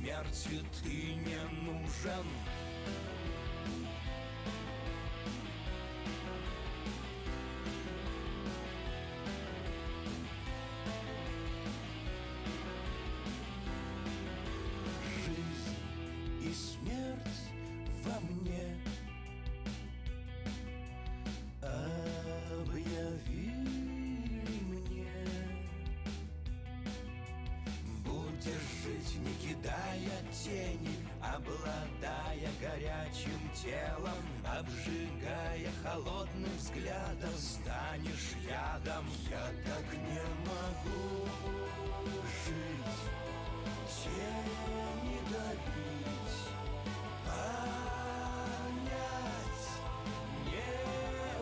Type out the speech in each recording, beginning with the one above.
смерти ты не нужен. Жизнь и смерть во мне объявили мне. Будешь жить, не кидая тени, обладая горячим телом, обжигая холодным взглядом, станешь ядом. Я так не могу жить, тени дарить, понять не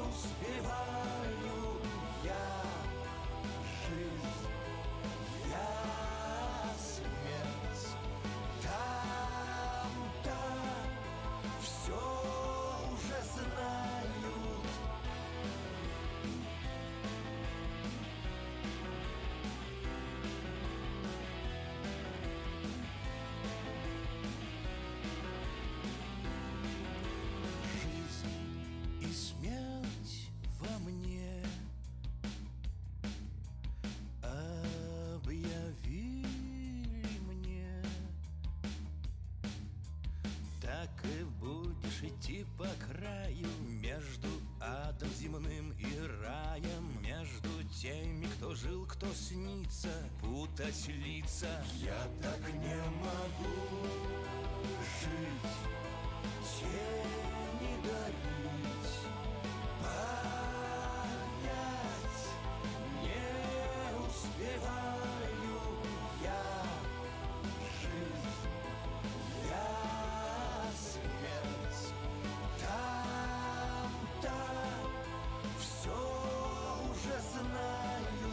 успеваю я. Жизнь, я смерть, там-то все уже знают. Смерть во мне объявили мне. Так и будешь идти по краю, между адом земным и раем, между теми, кто жил, кто снится, путать лица. Я так не могу жить, тени дарить, понять не успеваю я. Жизнь, я смерть, там-то все уже знаю.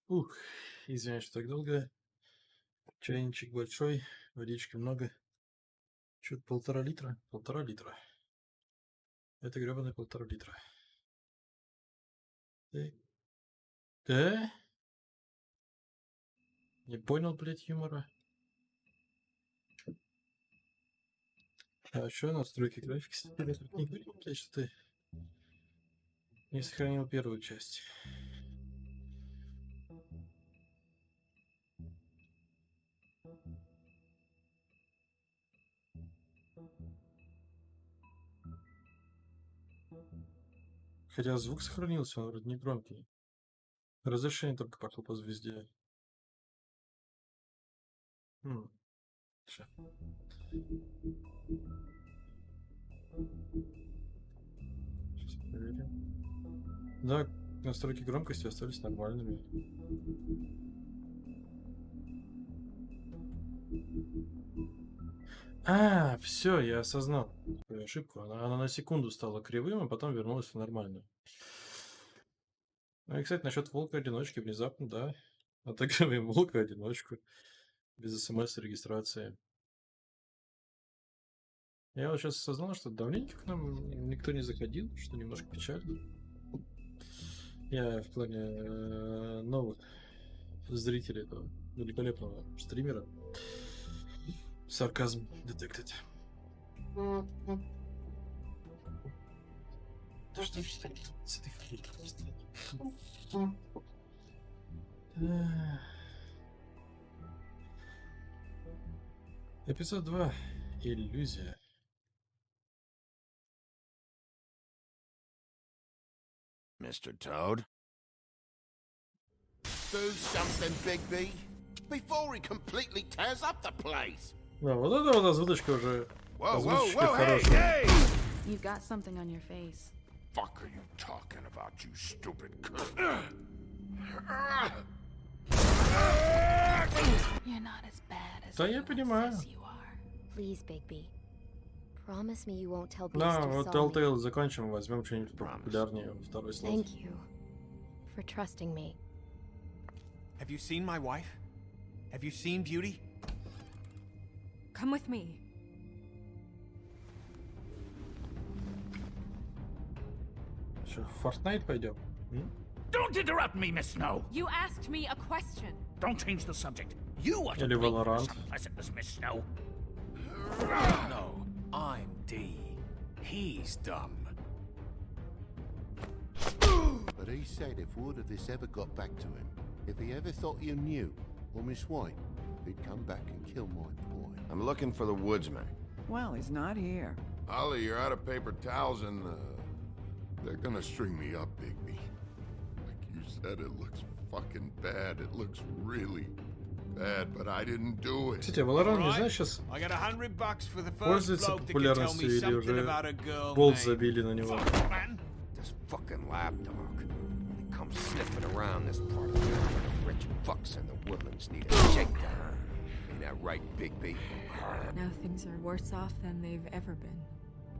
Ух, извиняюсь, что так долго. Чайничек большой, водички много. Чё-то 1,5 литра? 1,5 литра. Это грёбаные 1,5 литра. Ты... Да? Не понял, блядь, юмора. А ещё настройки графики не говори, блядь, что ты не сохранил первую часть. Хотя звук сохранился, он вроде не громкий. Разрешение только пошло по звезде. Ща. Сейчас проверим. Да, настройки громкости остались нормальными. А, все, я осознал свою ошибку. Она на секунду стала кривым, а потом вернулась в нормальную. Ну и, кстати, насчет волка-одиночки внезапно, да. Отыгрываем волка-одиночку без смс-регистрации. Я вот сейчас осознал, что давненько к нам никто не заходил, что немножко печально. Я в плане новых зрителей этого великолепного стримера. Сарказм detected. Да что ж ты с этой хренью? Эпизод 2. Иллюзия. Mr. Toad? Do something, Bigby, before he completely tears up the place. Да, вот это вот озвучка уже. Озвучка hey, хорошая. hey! You've got something on your face. Fuck are you talking about, you stupid cunt? You're not as bad as Да я everyone понимаю. says you are. Please, Bigby. Promise me you won't tell Beast Да, you вот saw me. Telltale закончим, возьмем что-нибудь популярнее, второй слот. Thank you for trusting me. Have you seen my wife? Have you seen Beauty? Come with me. Что, в Fortnite пойдем? Don't interrupt me, Miss Snow. You asked me a question. Don't change the subject. You are to Или blame for Valorant. this unpleasantness, Miss Snow. No, I'm D. He's dumb. But he said if word of this ever got back to him, if he ever thought you knew, or Miss White, he'd come back and kill my boy. I'm looking for the woodsman. Well, he's not here. Ollie, you're out of paper towels and, They're gonna string me up, Bigby. Like you said, it looks fucking bad. It looks really bad, but I didn't do it. Кстати, Valorant, не знаю, сейчас I got $100 for the first пользуется bloke that can tell популярностью me или something уже about a girl болт named... забили на него. Fuck, man. this fucking lapdog. He comes sniffing around this part of town where the rich fucks in the woodlands need a shakedown. Ain't that right, Bigby? Now things are worse off than they've ever been.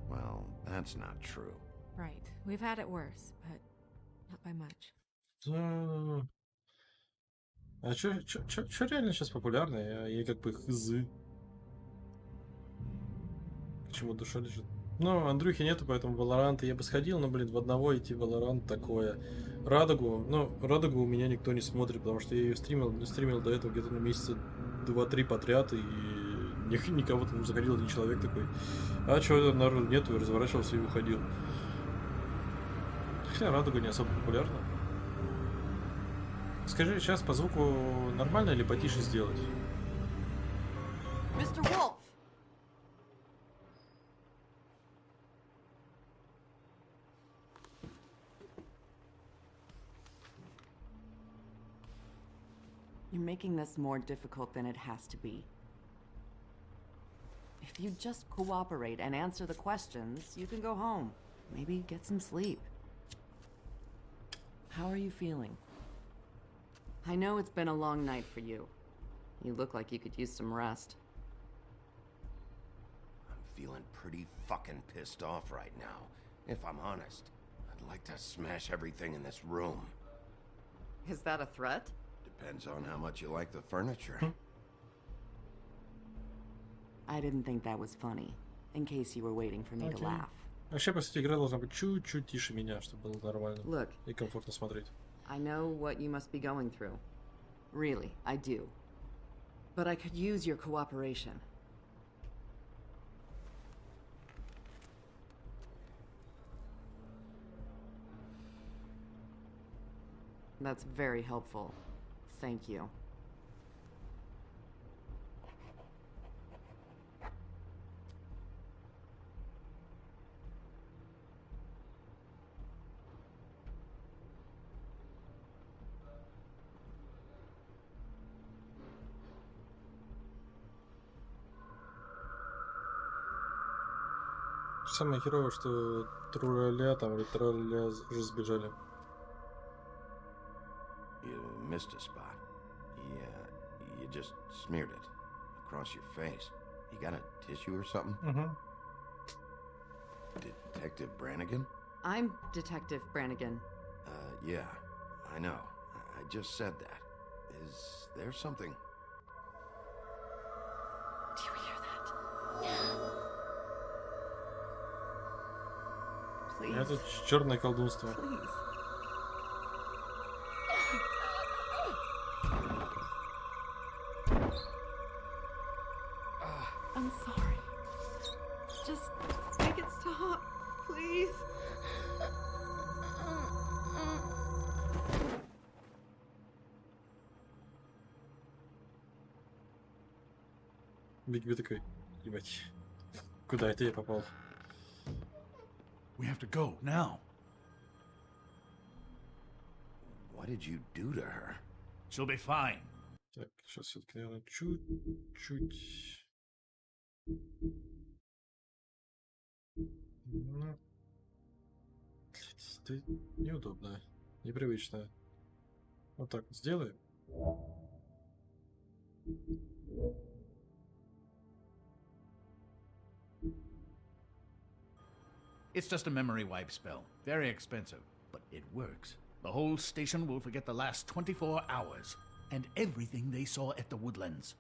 Well, that's not true. Right. We've had it worse, but not by much. Да. А чё реально сейчас популярно? Я как бы хз. К чему душа лежит? Ну, Андрюхи нету, поэтому Valorant я бы сходил, но, блин, в одного идти Valorant такое. Радугу, ну, Радугу у меня никто не смотрит, потому что я ее стримил до этого где-то на месяца 2-3 подряд, и никого там не заходил, один человек такой. А чё, народу нету, и разворачивался и уходил. Хотя Радуга не особо популярна. Скажи, сейчас по звуку нормально или потише сделать? Mr. Wolf! You're making this more difficult than it has to be. If you just cooperate and answer the questions, you can go home. Maybe get some sleep. How are you feeling? I know it's been a long night for you. You look like you could use some rest. I'm feeling pretty fucking pissed off right now. If I'm honest, I'd like to smash everything in this room. Is that a threat? Depends on how much you like the furniture. I didn't think that was funny, in case you were waiting for me to Okay. laugh. Вообще, по сути, игра должна быть чуть-чуть тише меня, чтобы было нормально Look, и комфортно смотреть. I know what you must be going through. Really, I do. But I could use your cooperation. That's very helpful. Thank you. Самое херовое, что труля там или траля уже сбежали. You missed a spot. You just smeared it across your face. You got a tissue or something? Угу. Detective Brannigan? I'm Detective Brannigan. Yeah, I know. I just said that. Is there something? Do you hear that? Please. Это черное колдунство. Please. I'm sorry. Just make it stop, please. Бигби такой, ебать, куда это я попал? We have to go now. What did you do to her? She'll be fine. Так, сейчас все-таки, наверное, чуть-чуть. Ну, блядь, это неудобно, непривычно. Вот так вот сделаем. It's just a memory wipe spell. Very expensive, but it works. The whole station will forget the last 24 hours and everything they saw at the Woodlands.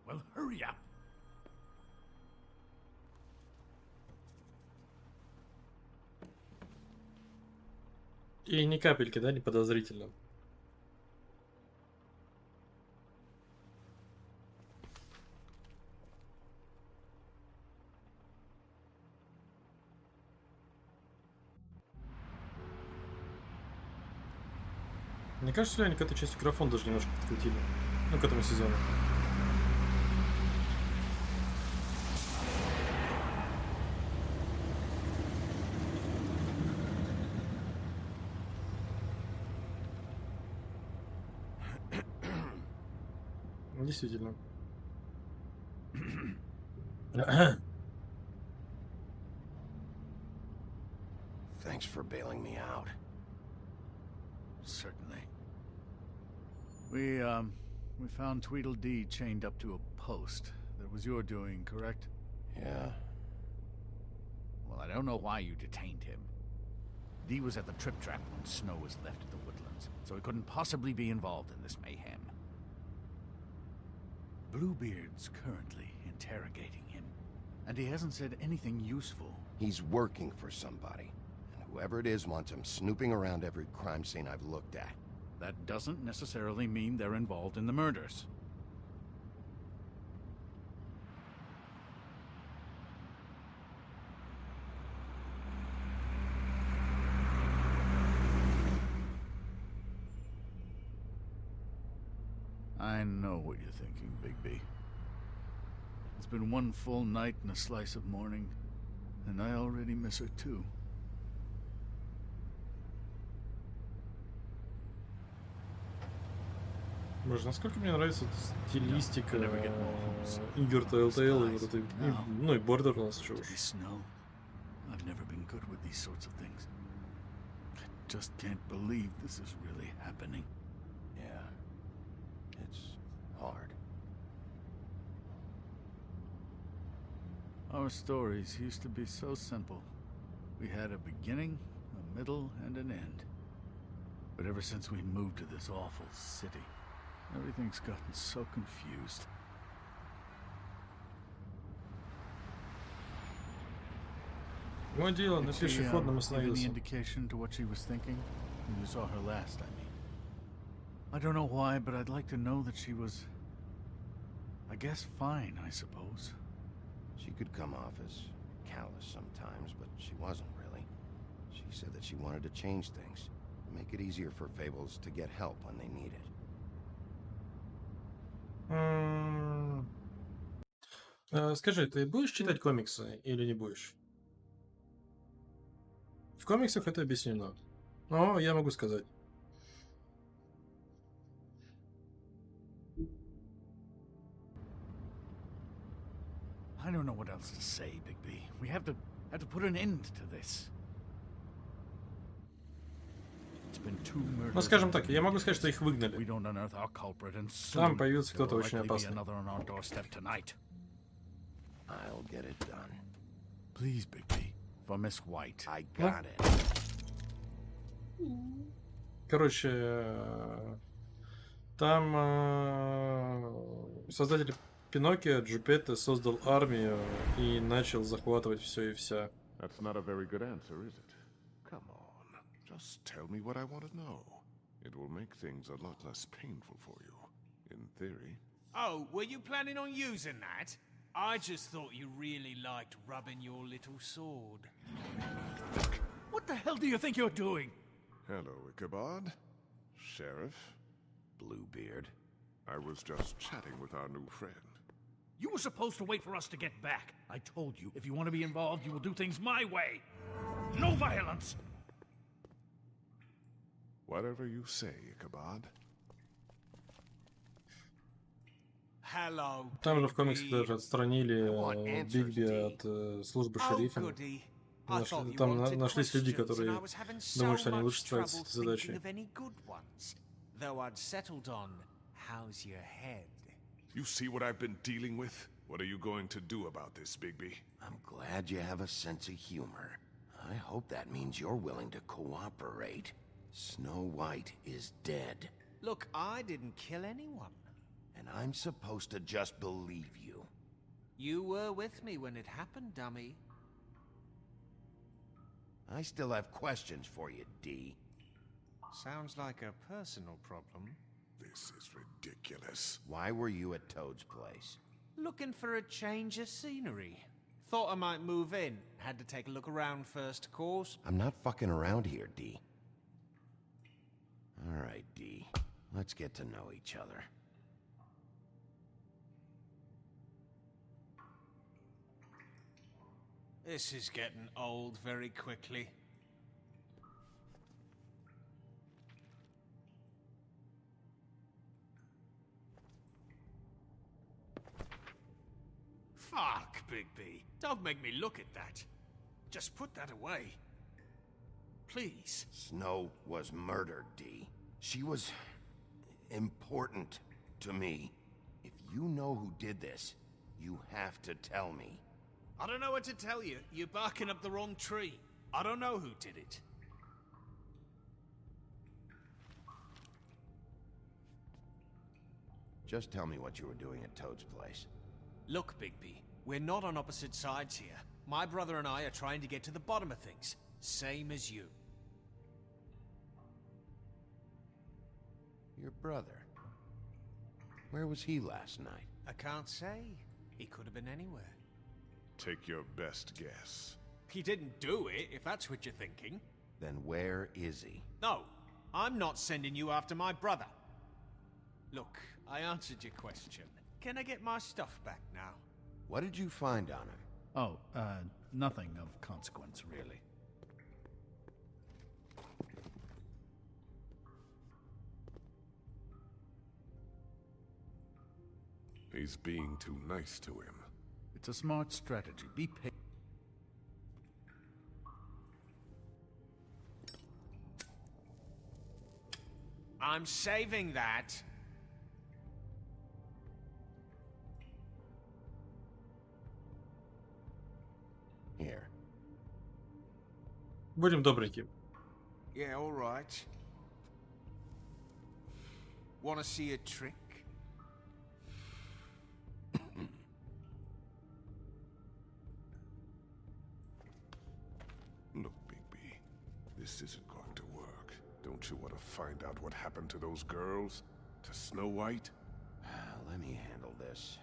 Well, hurry up. И ни капельки, да, не подозрительно. Мне кажется, что они к этой части графон даже немножко подкрутили. Ну, к этому сезону. Действительно. Thanks for bailing me out. Certainly. We found Tweedledee chained up to a post. That was your doing, correct? Yeah. Well, I don't know why you detained him. Dee was at the trip trap when Snow was left at the Woodlands, so he couldn't possibly be involved in this mayhem. Bluebeard's currently interrogating him, and he hasn't said anything useful. He's working for somebody. And whoever it is wants him snooping around every crime scene I've looked at. That doesn't necessarily mean they're involved in the murders. I know what you're thinking, Bigby. It's been one full night and a slice of morning, and I already miss her too. Боже, насколько мне нравится стилистика игр Telltale, и вот это, ну и Borderlands, чего уж. Snow, I've never been good with these sorts of things. I just can't believe this is really happening. Yeah. It's hard. Our stories used to be so simple. We had a beginning, a middle, and an end. But ever since we moved to this awful city, everything's gotten so confused. Мое дело, на Did she, пешеходном give any остановился. indication to what she was thinking when you saw her last, I mean? I don't know why, but I'd like to know that she was, I guess, fine, I suppose. She could come off as callous sometimes, but she wasn't really. She said that she wanted to change things, make it easier for Fables to get help when they need it. Скажи, ты будешь читать комиксы или не будешь? В комиксах это объяснено. Но я могу сказать. I don't know what else to say, Bigby. We have to put an end to this. It's been 2 murders. Ну, скажем так, я могу сказать, что их We выгнали. don't unearth our culprit, and Там soon появился there кто-то will очень likely be опасный. another on our doorstep tonight. I'll get it done. Please, Bigby, for Miss White. I got it. Короче, там создатель Пиноккио Джупетто создал армию и начал захватывать все и вся. That's not a very good answer, is it? Come on, just tell me what I want to know. It will make things a lot less painful for you, in theory. Oh, were you planning on using that? I just thought you really liked rubbing your little sword. What the hell do you think you're doing? Hello, Ichabod. Sheriff. Bluebeard. I was just chatting with our new friend. You were supposed to wait for us to get back. I told you, if you want to be involved, you will do things my way. No violence! Whatever you say, Ichabod. Hello, Там же в комиксах Bigby. даже отстранили want answers, Бигби D. от службы Oh, шерифа. goody. I thought you Там wanted нашлись люди, questions, and которые I was having so думают, что они much лучше справятся с trouble этой задачей. thinking of any good ones. Though I'd settled on, how's your head? You see what I've been dealing with? What are you going to do about this, Bigby? I'm glad you have a sense of humor. I hope that means you're willing to cooperate. Snow White is dead, Look, I didn't kill anyone. and I'm supposed to just believe you. You were with me when it happened, dummy. I still have questions for you, D. Sounds like a personal problem. This is ridiculous. Why were you at Toad's place? Looking for a change of scenery. Thought I might move in. Had to take a look around first, of course. I'm not fucking around here, D. All right, D. Let's get to know each other. This is getting old very quickly. Fuck, Bigby. Don't make me look at that. Just put that away. Please. Snow was murdered, D. She was important to me. If you know who did this, you have to tell me. I don't know what to tell you. You're barking up the wrong tree. I don't know who did it. Just tell me what you were doing at Toad's place. Look, Bigby, we're not on opposite sides here. My brother and I are trying to get to the bottom of things. Same as you. Your brother. Where was he last night? I can't say. He could have been anywhere. Take your best guess. He didn't do it, if that's what you're thinking. Then where is he? No, I'm not sending you after my brother. Look, I answered your question. Can I get my stuff back now? What did you find on him? Oh, nothing of consequence, really. He's being too nice to him. It's a smart strategy. Be patient. I'm saving that. Here. Будем добренькие. Yeah, all right. Want to see a trick? Look, Bigby, this isn't going to work. Don't you want to find out what happened to those girls? To Snow White? Let me handle this.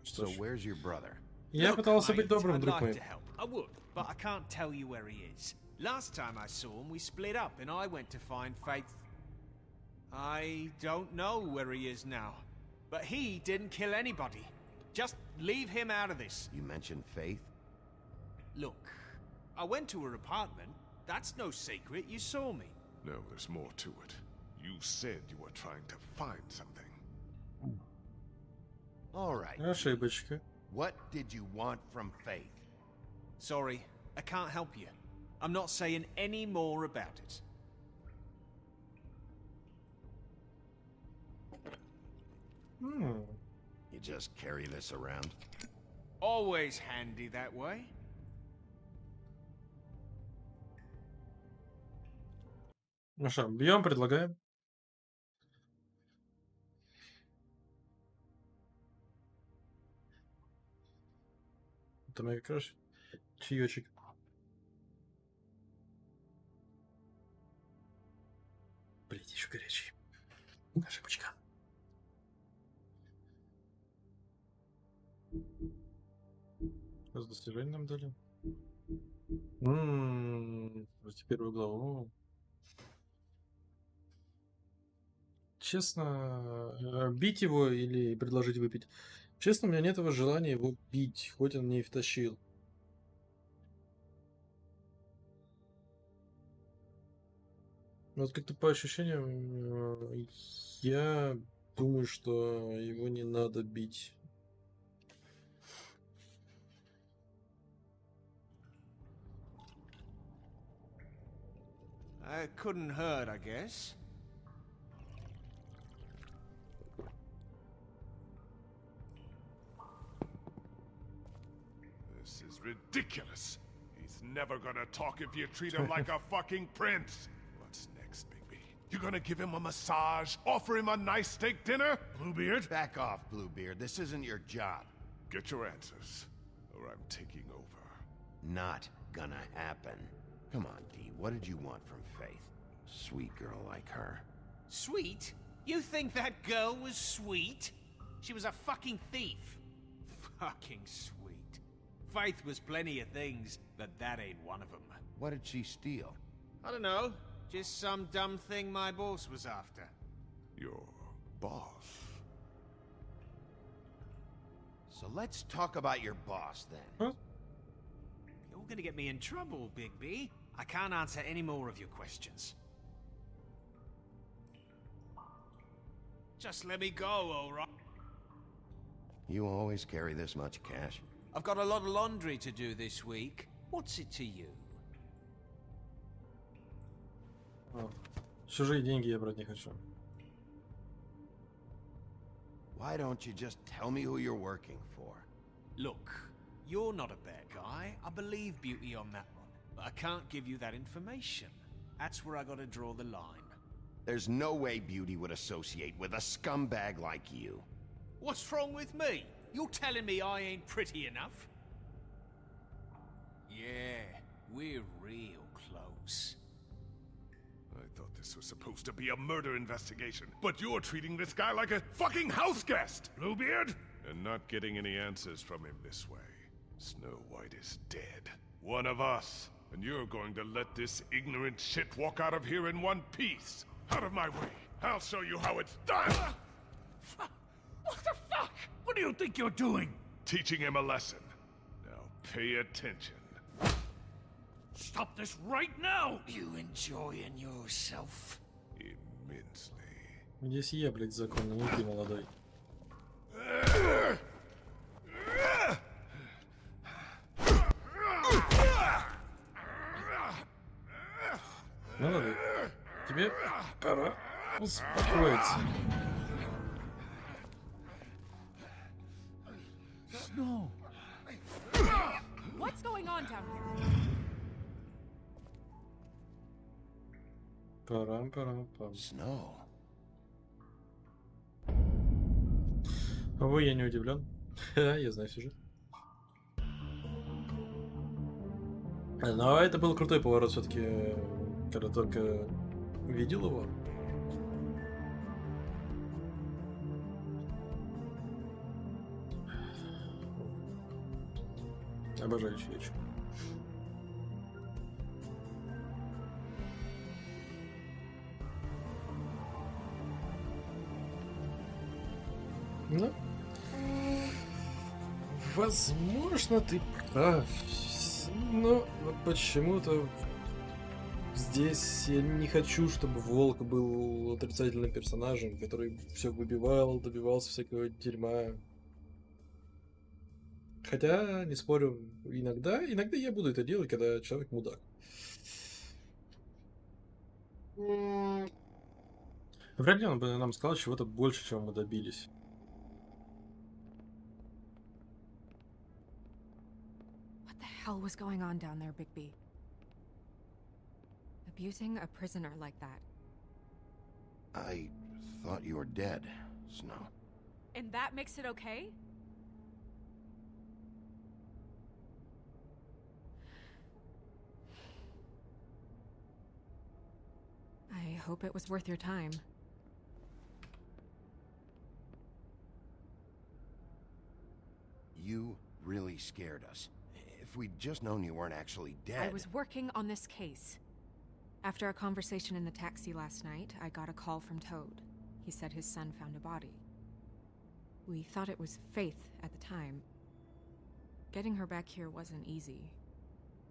So where's your brother? Я пытался быть добрым, I'd друг like мой. to help. I would, but I can't tell you where he is. Last time I saw him, we split up, and I went to find Faith. I don't know where he is now, but he didn't kill anybody. Just leave him out of this. You mentioned Faith? Look, I went to her apartment. That's no secret. You saw me. No, there's more to it. You said you were trying to find something. All right. Ошибочка. What did you want from Faith? Sorry, I can't help you. I'm not saying any more about it. You just carry this around? Always handy that way. Ну что, бьем, предлагаем. Это мой как раз чаечек. Блять, еще горячий. Ошибочка. С достижением нам дали. Первую главу. Честно, бить его или предложить выпить? Честно, у меня нет этого желания его бить, хоть он мне и втащил. Вот как-то по ощущениям, я думаю, что его не надо бить. It couldn't hurt, I guess. This is ridiculous. He's never gonna talk if you treat him like a fucking prince. What's next, Bigby? You gonna give him a massage? Offer him a nice steak dinner? Bluebeard? Back off, Bluebeard. This isn't your job. Get your answers, or I'm taking over. Not gonna happen. Come on, Dee. What did you want from Faith? Sweet girl like her. Sweet? You think that girl was sweet? She was a fucking thief. Fucking sweet. Faith was plenty of things, but that ain't one of them. What did she steal? I don't know. Just some dumb thing my boss was after. Your boss? So let's talk about your boss then. Huh? You're gonna get me in trouble, Bigby. I can't answer any more of your questions. Just let me go, alright? You always carry this much cash? I've got a lot of laundry to do this week. What's it to you? Чужие деньги я брать не хочу. Why don't you just tell me who you're working for? Look, you're not a bad guy. I believe Beauty on that one. But I can't give you that information. That's where I gotta draw the line. There's no way Beauty would associate with a scumbag like you. What's wrong with me? You're telling me I ain't pretty enough? Yeah, we're real close. I thought this was supposed to be a murder investigation, but you're treating this guy like a fucking house guest, Bluebeard! And not getting any answers from him this way. Snow White is dead. One of us. And you're going to let this ignorant shit walk out of here in one piece. Out of my way. I'll show you how it's done! What the fuck? What do you think you're doing? Teaching him a lesson. Now pay attention. Stop this right now! You enjoying yourself? Immensely. Здесь я, блядь, законно, не ты, молодой. Молодой, тебе пора успокоиться. No. What's going on down here? Парам-парам-пам. Snow, Увы, я не удивлен. Я знаю сюжет. Но это был крутой поворот все-таки, когда только видел его. Обожаю речь. Ну, возможно, ты прав. Но почему-то здесь я не хочу, чтобы Волк был отрицательным персонажем, который все выбивал, добивался всякого дерьма. Хотя, не спорю, иногда я буду это делать, когда человек мудак. Вряд ли он бы нам сказал чего-то больше, чем мы добились. What the hell was going on down there, Bigby? Abusing a prisoner like that. I thought you were dead, Snow. And that makes it okay? I hope it was worth your time. You really scared us. If we'd just known you weren't actually dead... I was working on this case. After a conversation in the taxi last night, I got a call from Toad. He said his son found a body. We thought it was Faith at the time. Getting her back here wasn't easy.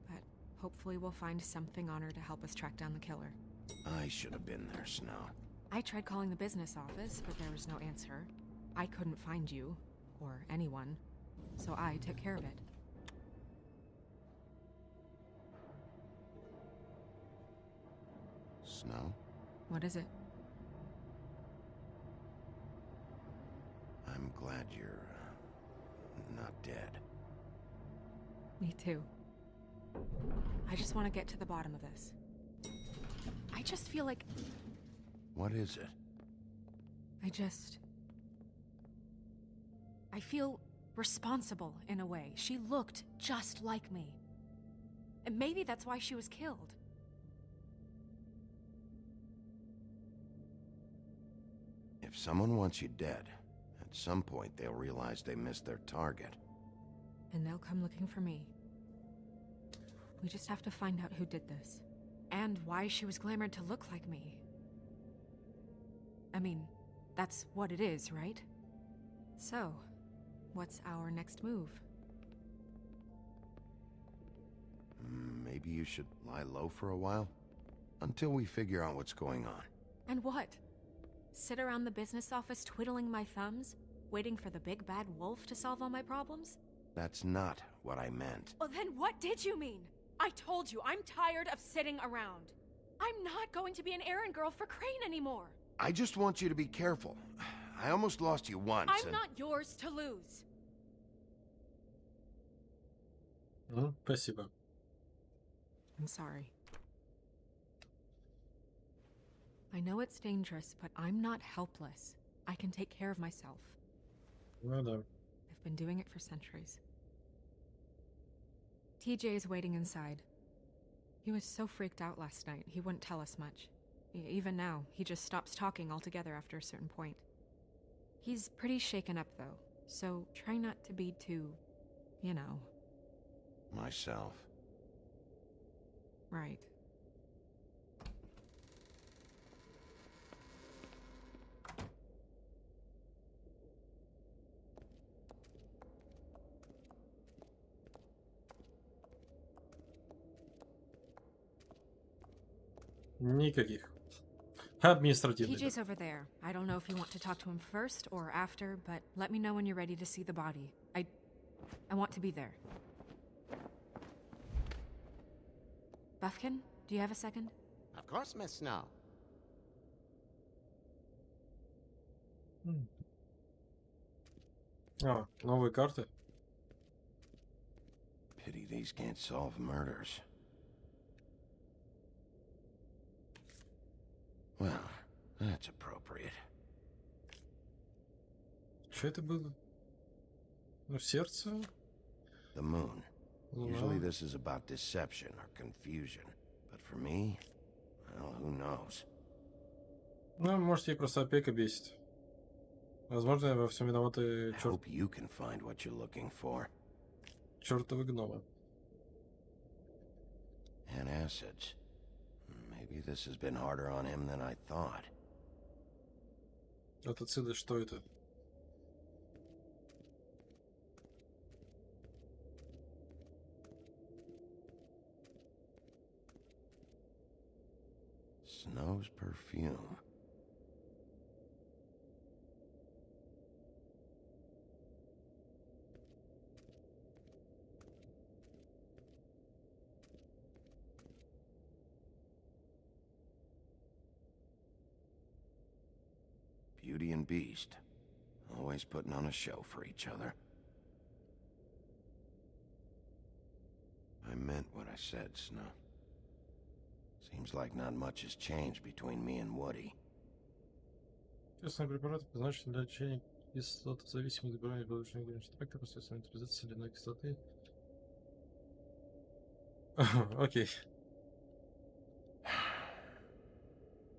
But hopefully we'll find something on her to help us track down the killer. I should have been there, Snow. I tried calling the business office, but there was no answer. I couldn't find you, or anyone, so I took care of it. Snow? What is it? I'm glad you're... not dead. Me too. I just want to get to the bottom of this. I just feel like... What is it? I feel responsible in a way. She looked just like me. And maybe that's why she was killed. If someone wants you dead, at some point they'll realize they missed their target. And they'll come looking for me. We just have to find out who did this. And why she was glamored to look like me. I mean, that's what it is, right? So, what's our next move? Maybe you should lie low for a while? Until we figure out what's going on. And what? Sit around the business office twiddling my thumbs, waiting for the big bad wolf to solve all my problems? That's not what I meant. Well, then what did you mean? I told you, I'm tired of sitting around. I'm not going to be an errand girl for Crane anymore. I just want you to be careful. I almost lost you once. I'm not yours to lose. Спасибо. I'm sorry. I know it's dangerous, but I'm not helpless. I can take care of myself. Ну да. I've been doing it for centuries. TJ is waiting inside. He was so freaked out last night, he wouldn't tell us much. Even now, he just stops talking altogether after a certain point. He's pretty shaken up, though, so try not to be too, you know. Myself. Right. Никаких. Административных. TJ's over there. I don't know if you want to talk to him first or after, but let me know when you're ready to see the body. I want to be there. Buffkin, do you have a second? Of course, Miss Snow. Новые карты. Pity these can't solve murders. Well, that's appropriate. Что это было? Ну, сердце. The moon. Луна. Usually this is about deception or confusion. But for me, well, who knows? Ну, может, ей просто опека бесит. Возможно, во всем виноваты I hope you can find what you're looking for. чертовы гномы. And acids. Maybe this has been harder on him than I thought. Вот отсюда что это? Snow's perfume. Beauty and Beast. Always putting on a show for each other. I meant what I said, Snow. Seems like not much has changed between me and Woody. Естественный препарат предназначен для лечения кислот, зависимых от добывания полученных граничных фактов, посредством нейтрализации соляной кислоты. Окей.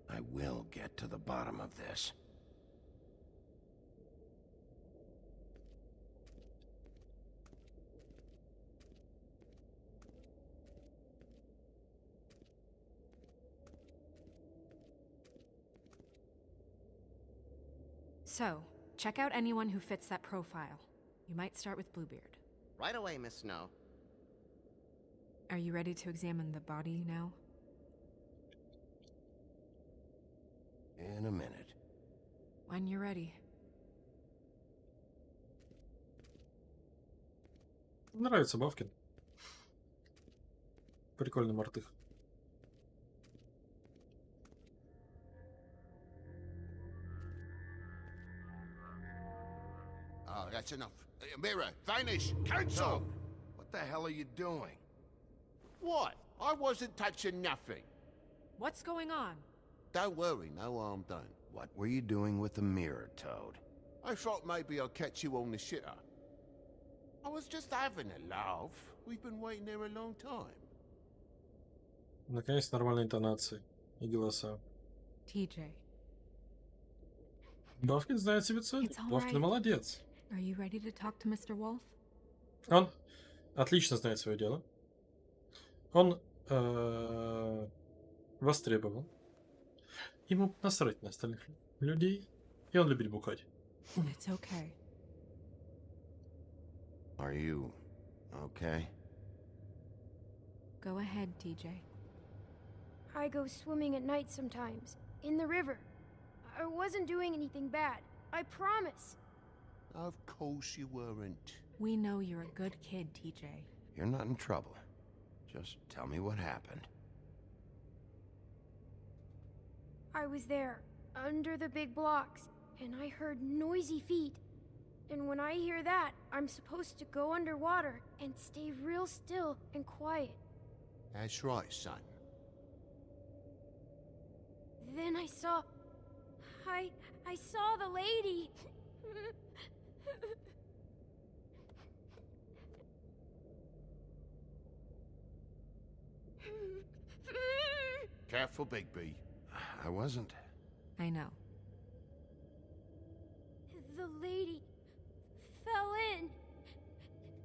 I will get to the bottom of this. So, check out anyone who fits that profile. You might start with Bluebeard. Right away, Miss Snow. Are you ready to examine the body now? In a minute. When you're ready. Нравится Бавкин. Прикольный мартых. Oh, that's enough. Mirror, vanish, cancel! Toad, what the hell are you doing? What? I wasn't touching nothing. What's going on? Don't worry, no harm done. What were you doing with the mirror, Toad? I thought maybe I'd catch you on the shitter. I was just having a laugh. We've been waiting there a long time. Наконец нормальные интонации и голоса. TJ. Бавкин знает себе цель. It's all Бавкин right. молодец. Are you ready to talk to Mr. Wolf? Он отлично знает свое дело. Он востребован. Ему насрать на остальных людей. И он любит бухать. It's okay. Are you okay? Go ahead, TJ. I go swimming at night sometimes, in the river. I wasn't doing anything bad. I promise. Of course you weren't. We know you're a good kid, TJ. You're not in trouble. Just tell me what happened. I was there, under the big blocks, and I heard noisy feet. And when I hear that, I'm supposed to go underwater and stay real still and quiet. That's right, son. Then I saw... I saw the lady. Careful, Bigby. I wasn't. I know. The lady fell in.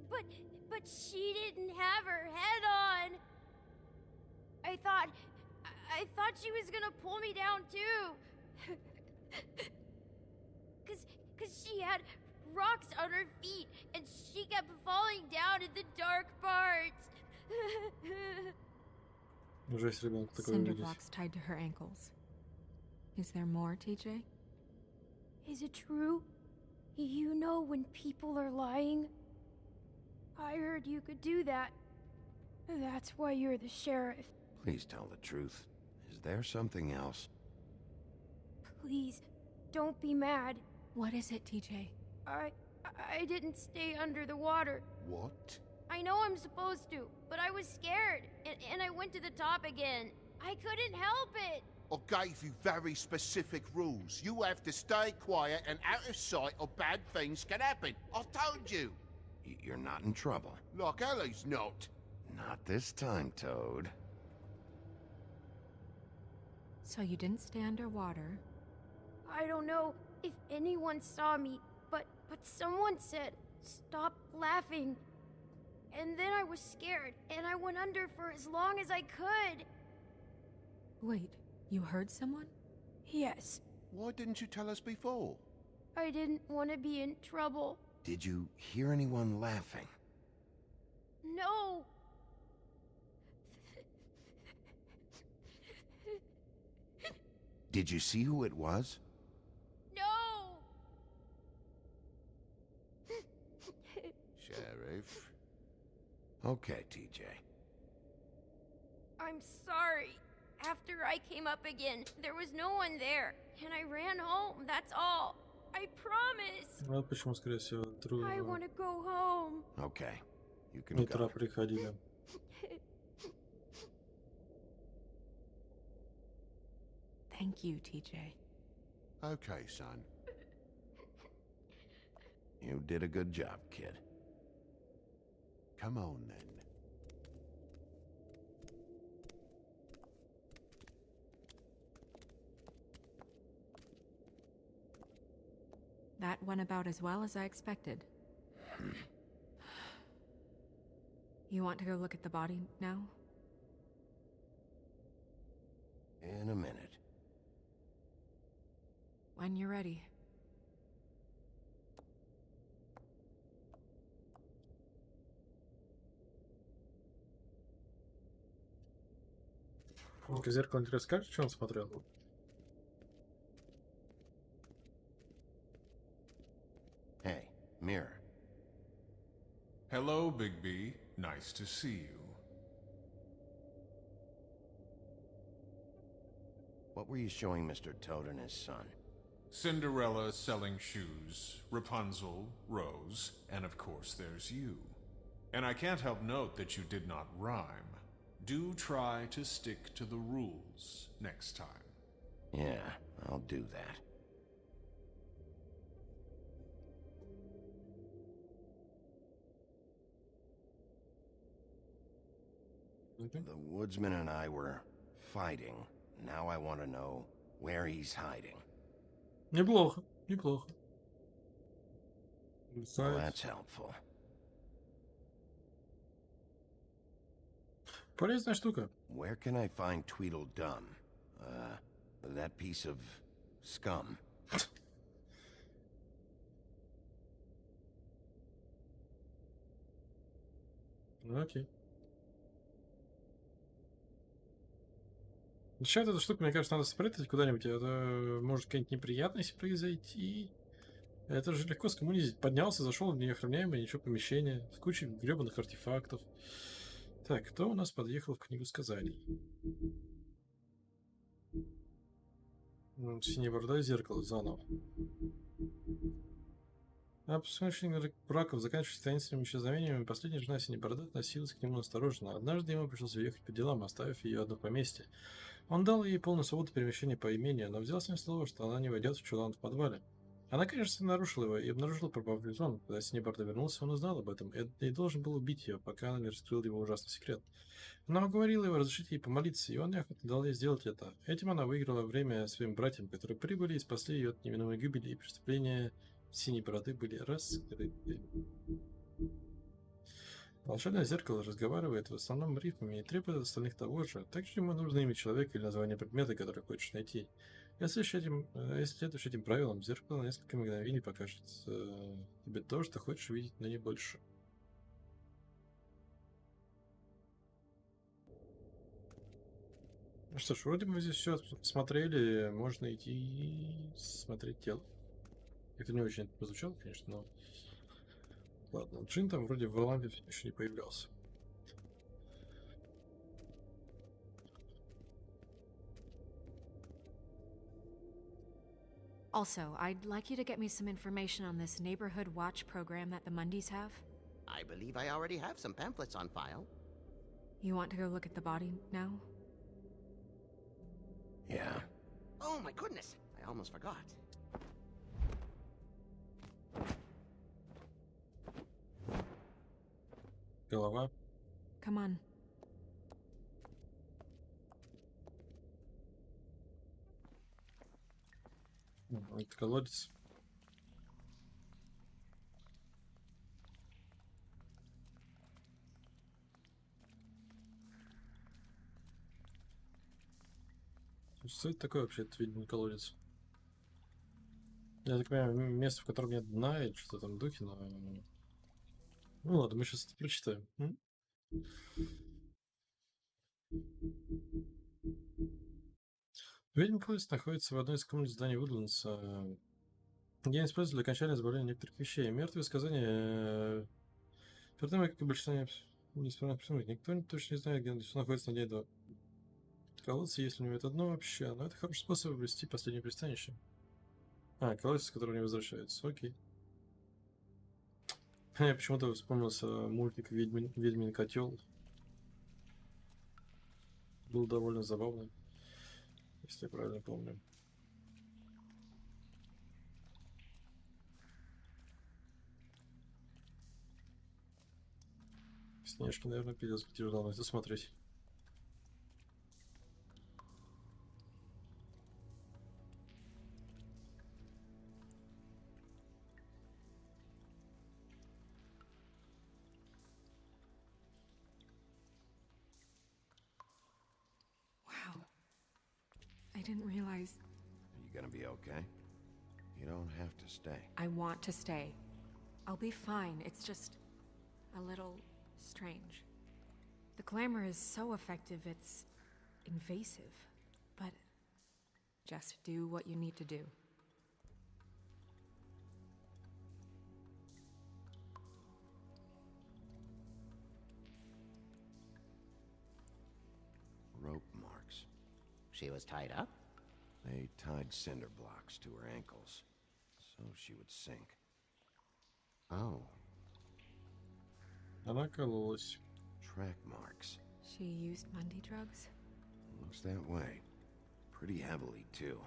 But she didn't have her head on. I thought she was gonna pull me down too. Cause she had rocks on her feet and she kept falling down in the dark parts. Жесть, ребенок, такое Cinder увидеть. blocks tied to her ankles. Is there more, TJ? Is it true? You know when people are lying? I heard you could do that. That's why you're the sheriff. Please tell the truth. Is there something else? Please, don't be mad. What is it, TJ? I didn't stay under the water. What? I know I'm supposed to, but I was scared, and I went to the top again. I couldn't help it. I gave you very specific rules. You have to stay quiet and out of sight or bad things can happen. I told you. You're not in trouble. Like Ellie's not. Not this time, Toad. So you didn't stay underwater. I don't know if anyone saw me, but someone said, "Stop laughing." And then I was scared, and I went under for as long as I could. Wait, you heard someone? Yes. Why didn't you tell us before? I didn't want to be in trouble. Did you hear anyone laughing? No. Did you see who it was? No. Sheriff. Okay, TJ. I'm sorry. After I came up again, there was no one there, and I ran home, that's all. I promise. Вот почему, скорее всего, I want to go home. Okay, you can метро go. приходили. Thank you, TJ. Okay, son. You did a good job, kid. Come on, then. That went about as well as I expected. You want to go look at the body now? In a minute. When you're ready. Ну-ка, зеркало интересно, скажешь, что он смотрел? Hey, mirror. Hello, Big B. Nice to see you. What were you showing Mr. Toad and his son? Cinderella selling shoes, Rapunzel, Rose, and of course there's you. And I can't help note that you did not rhyme. Do try to stick to the rules next time. Yeah, I'll do that. The woodsman and I were fighting. Now I want to know where he's hiding. Неплохо, неплохо. Well, that's helpful. Полезная штука. Where can I find Tweedledum? That piece of scum. Ну, окей. Сейчас эту штуку, мне кажется, надо спрятать куда-нибудь. Это может какая-нибудь неприятность произойти. Это же легко скоммунизить. Поднялся, зашел в неохраняемое ничего помещение с кучей гребаных артефактов. Так, кто у нас подъехал в книгу сказаний? Синяя борода и зеркало заново. А посмотрим браков, заканчиваясь таинственными исчезновениями, последняя жена Синей Бороды относилась к нему осторожно. Однажды ему пришлось уехать по делам, оставив ее одну в поместье. Он дал ей полную свободу перемещения по имению, но взял с ним слово, что она не войдет в чулан в подвале. Она, конечно, нарушила его и обнаружила пропавший зон. Когда Синий Борода вернулся, он узнал об этом и должен был убить ее, пока она не раскрыла его ужасный секрет. Она уговорила его разрешить ей помолиться, и он неохотно дал ей сделать это. Этим она выиграла время своим братьям, которые прибыли и спасли ее от неминуемой гибели, и преступления Синей Бороды были раскрыты. Волшебное зеркало разговаривает в основном рифмами и требует от остальных того же. Также ему нужно имя человека или название предмета, который хочешь найти. Если следуешь этим правилам, зеркало на несколько мгновений покажет тебе то, что хочешь видеть, но не больше. Ну что ж, вроде мы здесь все смотрели, можно идти и смотреть тело. Это не очень прозвучало, конечно, но... Ладно, Джин там вроде в лампе еще не появлялся. Also, I'd like you to get me some information on this neighborhood watch program that the Mundys have. I believe I already have some pamphlets on file. You want to go look at the body now? Yeah. Oh my goodness, I almost forgot. Голова. Come on. Это колодец. Что это такое вообще, этот ведьмин колодец? Я так понимаю, место, в котором нет дна или что там в духе, но... Ну ладно, мы сейчас это прочитаем. Ведьмин поезд находится в одной из комнат здания Вудлендса. Я использую для окончания избавления некоторых вещей. Мертвые сказания... Перед нами, как и большинство неисправных присутствует. Никто точно не знает, где находится на дне 2. Колодцы, если у него это дно вообще, но это хороший способ обрести последнее пристанище. Колодец, с которого не возвращается. Окей. Я почему-то вспомнился мультик «Ведьмин котел». Был довольно забавный, если я правильно помню. Снежки, наверное, пиздец, где надо это смотреть. Wow. I didn't realize... Are you gonna be okay? You don't have to stay. I want to stay. I'll be fine. It's just a little strange. The glamour is so effective, it's invasive. But just do what you need to do. Rope marks. She was tied up? They tied cinder blocks to her ankles, so she would sink. Oh. Она кололась. Track marks. She used Mundy drugs? Looks that way. Pretty heavily, too.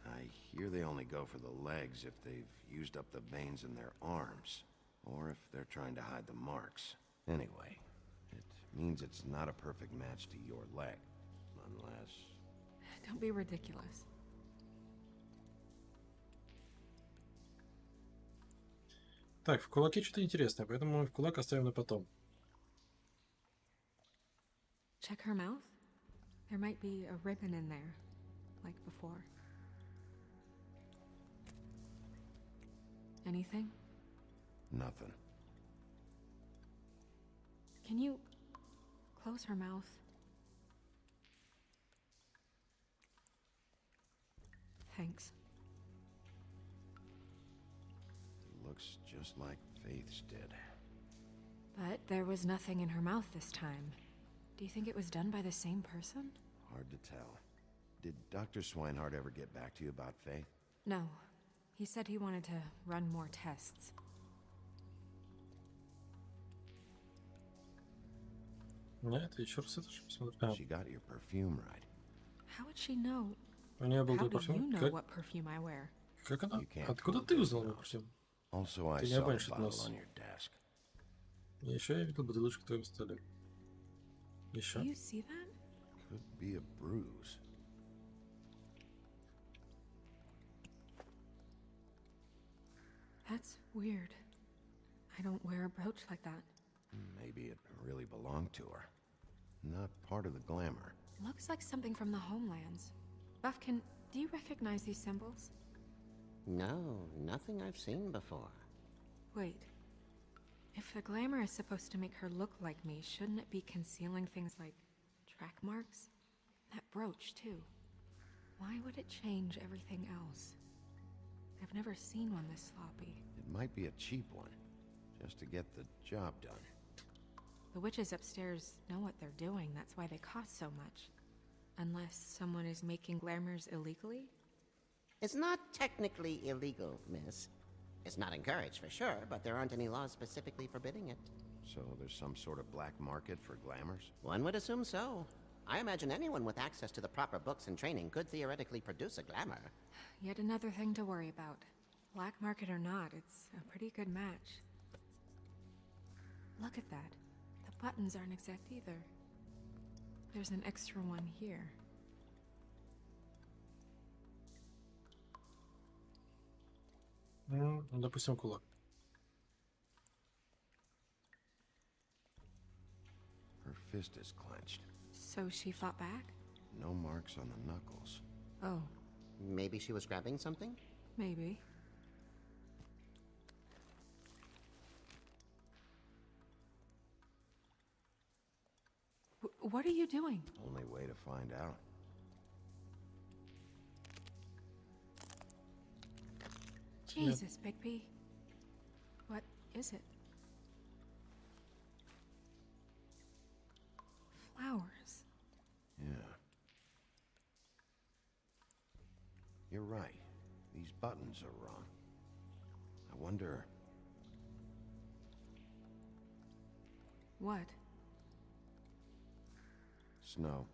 I hear they only go for the legs if they've used up the veins in their arms, or if they're trying to hide the marks. Anyway, it means it's not a perfect match to your leg, unless... Don't be ridiculous. Так, в кулаке что-то интересное, поэтому мы в кулак оставим на потом. Check her mouth. There might be a ribbon in there, like before. Anything? Nothing. Can you close her mouth? Thanks. Looks just like Faith's did. But there was nothing in her mouth this time. Do you think it was done by the same person? Hard to tell. Did Dr. Swinehart ever get back to you about Faith? No. He said he wanted to run more tests. Нет, еще раз это же посмотрим. She got your perfume right. How would she know? У нее был How do парфюм. you know what perfume I wear? Как она? You can't Откуда fool ты those узнал мой nose. парфюм? Also, I Ты не saw the обманешь от bottle нас. on your desk. И еще я видел бутылочку в твоем столе. Еще. Do you see that? Could be a bruise. That's weird. I don't wear a brooch like that. Maybe it really belonged to her. Not part of the glamour. Looks like something from the homelands. Buffkin, do you recognize these symbols? No, nothing I've seen before. Wait. If the glamour is supposed to make her look like me, shouldn't it be concealing things like track marks? That brooch, too. Why would it change everything else? I've never seen one this sloppy. It might be a cheap one, just to get the job done. The witches upstairs know what they're doing, that's why they cost so much. Unless someone is making glamours illegally? It's not technically illegal, miss. It's not encouraged for sure, but there aren't any laws specifically forbidding it. So there's some sort of black market for glamours? One would assume so. I imagine anyone with access to the proper books and training could theoretically produce a glamour. Yet another thing to worry about. Black market or not, it's a pretty good match. Look at that. buttons aren't exact either. There's an extra one here. Ну, допустим, кулак. Her fist is clenched. So she fought back? No marks on the knuckles. Oh, Maybe she was grabbing something? maybe. What are you doing? Only way to find out. Jesus, Bigby. What is it? Flowers. Yeah. You're right. These buttons are wrong. I wonder... What? Snow,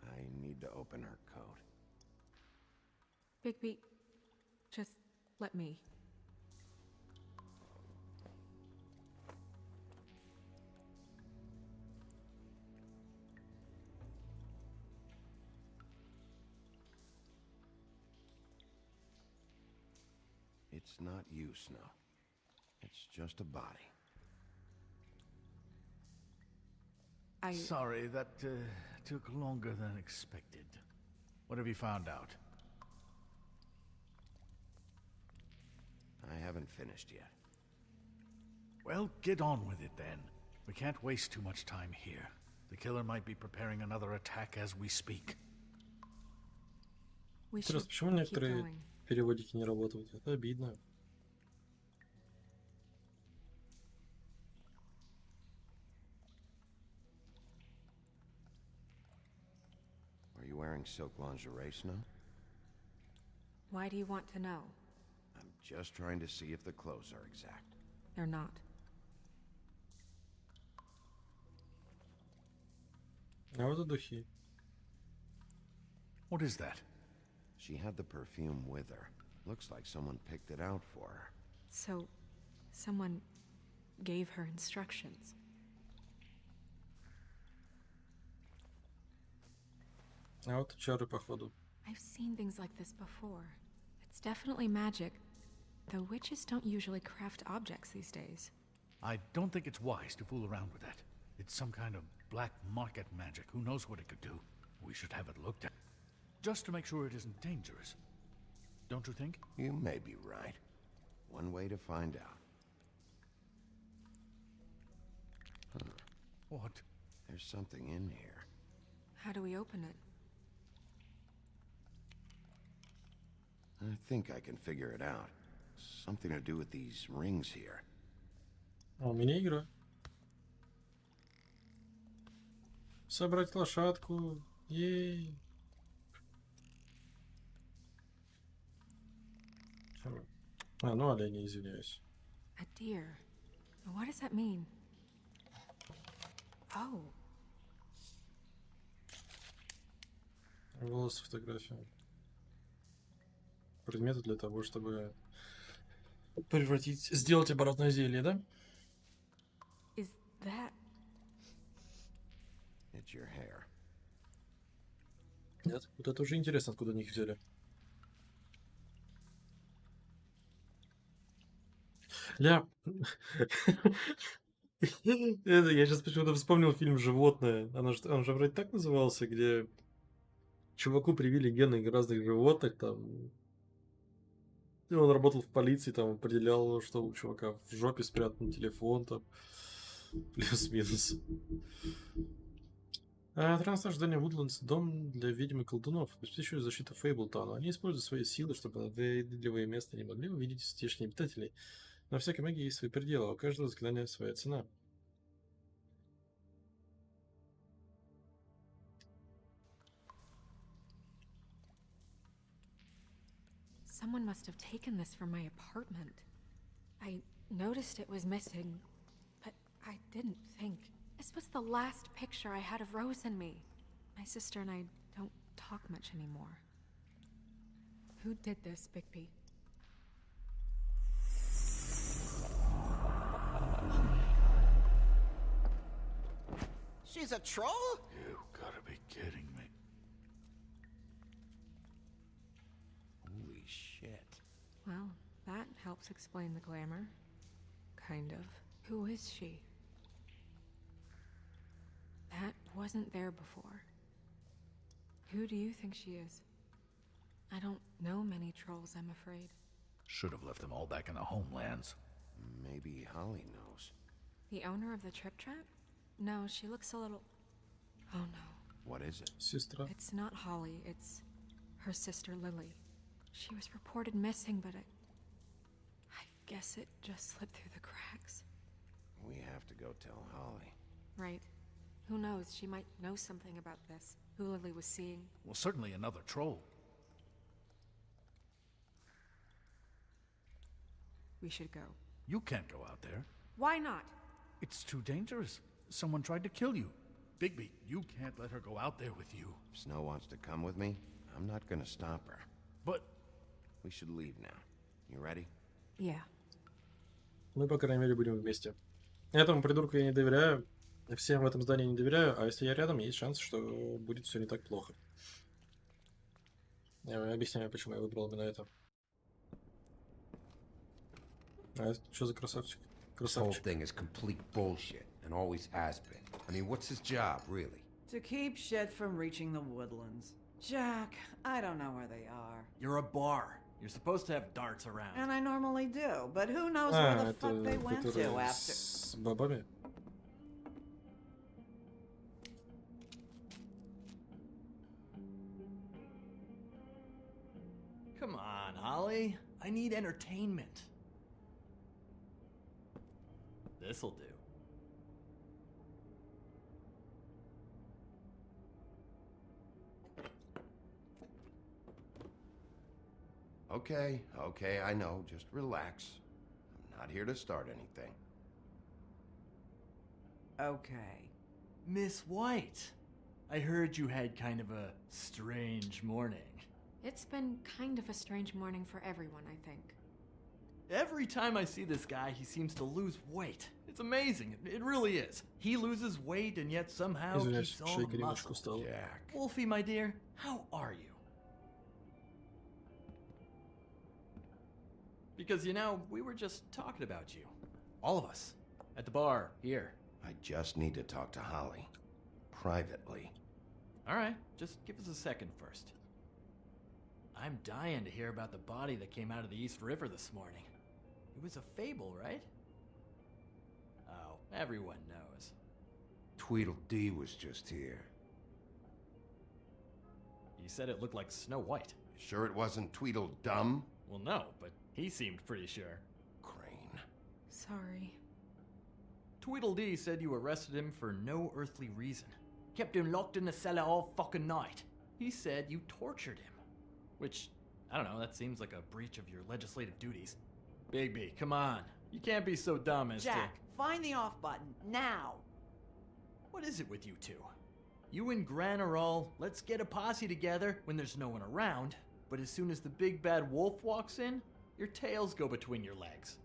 I need to open her coat. Bigby, just let me. It's not you, Snow. It's just a body. Sorry, that took longer than expected. What have you found out? I haven't finished yet. Well, get on with it then. We can't waste too much time here. The killer might be preparing another attack as we speak. Интересно, почему некоторые переводики не работают? Это обидно. Are you wearing silk lingerie, Snow? Why do you want to know? I'm just trying to see if the clothes are exact. They're not. А вот и духи. What is that? She had the perfume with her. Looks like someone picked it out for her. So, someone gave her instructions. А вот и чары, походу. I've seen things like this before. It's definitely magic, though witches don't usually craft objects these days. I don't think it's wise to fool around with that. It's some kind of black market magic. Who knows what it could do? We should have it looked at. Just to make sure it isn't dangerous. Don't you think? You may be right. One way to find out. Huh. What? There's something in here. How do we open it? I think I can figure it out. Something to do with these rings here. О, мини-игра. Собрать лошадку. Ей. А, ну олени, извиняюсь. A deer. What does that mean? Oh, Волос, фотография. Предметы для того, чтобы сделать оборотное зелье, да? is that... It's your hair. Нет. Вот это уже интересно, откуда они их взяли. Я сейчас почему-то вспомнил фильм «Животное». Он же вроде так назывался, где чуваку привили гены разных животных, там. И он работал в полиции, там определял, что у чувака в жопе спрятан телефон, там. Плюс-минус. Трансное здание Woodlands — дом для ведьм и колдунов, обеспечивает защиту Фейблтауна. Они используют свои силы, чтобы надоедливые места не могли увидеть здешние обитатели. Но всякой магии есть свои пределы, а у каждого заклинания своя цена. Someone must have taken this from my apartment. I noticed it was missing, but I didn't think. This was the last picture I had of Rose and me. My sister and I don't talk much anymore. Who did this, Bigby? She's a troll? You gotta be kidding me. Holy shit. Well, that helps explain the glamour. Kind of. Who is she? That wasn't there before. Who do you think she is? I don't know many trolls, I'm afraid. Should have left them all back in the homelands. Maybe Holly knows. The owner of the Trip Trap? No, she looks a little... Oh no. What is it? Сестра. It's not Holly, it's her sister Lily. She was reported missing, but I guess it just slipped through the cracks. We have to go tell Holly. Right. Who knows, she might know something about this. Who Lily was seeing. Well, certainly another troll. We should go. You can't go out there. Why not? It's too dangerous. Someone tried to kill you. Bigby, you can't let her go out there with you. If Snow wants to come with me, I'm not gonna stop her. But... We should leave now. You ready? Yeah. Мы, по крайней мере, будем вместе. Этому придурку я не доверяю. Всем в этом здании не доверяю, а если я рядом, есть шанс, что будет все не так плохо. Я объясняю, почему я выбрал именно это. А это что за красавчик? This whole Красавчик. thing is complete bullshit, and always has been. I mean, what's his job, really? To keep shit from reaching the woodlands. Jack, I don't know where they are. You're a bar. You're supposed to have darts around. And I normally do, but who knows where the fuck это they went to который after... с бабами? Come on, Holly. I need entertainment. This'll do. Okay, I know. Just relax. I'm not here to start anything. Okay. Miss White, I heard you had kind of a strange morning. It's been kind of a strange morning for everyone, I think. Every time I see this guy, he seems to lose weight. It's amazing. It really is. He loses weight and yet somehow Извиняюсь, keeps all шейка the немножко muscle. устала. Jack. Wolfie, my dear, how are you? Because, you know, we were just talking about you. All of us. At the bar, here. I just need to talk to Holly. Privately. Alright, just give us a second first. I'm dying to hear about the body that came out of the East River this morning. It was a fable, right? Oh, everyone knows. Tweedledee was just here. He said it looked like Snow White. Sure it wasn't Tweedledum? Well, no, but he seemed pretty sure. Crane. Sorry. Tweedledee said you arrested him for no earthly reason. Kept him locked in the cellar all fucking night. He said you tortured him. Which, I don't know, that seems like a breach of your legislative duties. Bigby, come on. You can't be so dumb as Jack, find the off button, now! What is it with you two? You and Gran are all, let's get a posse together when there's no one around, but as soon as the big bad wolf walks in, your tails go between your legs.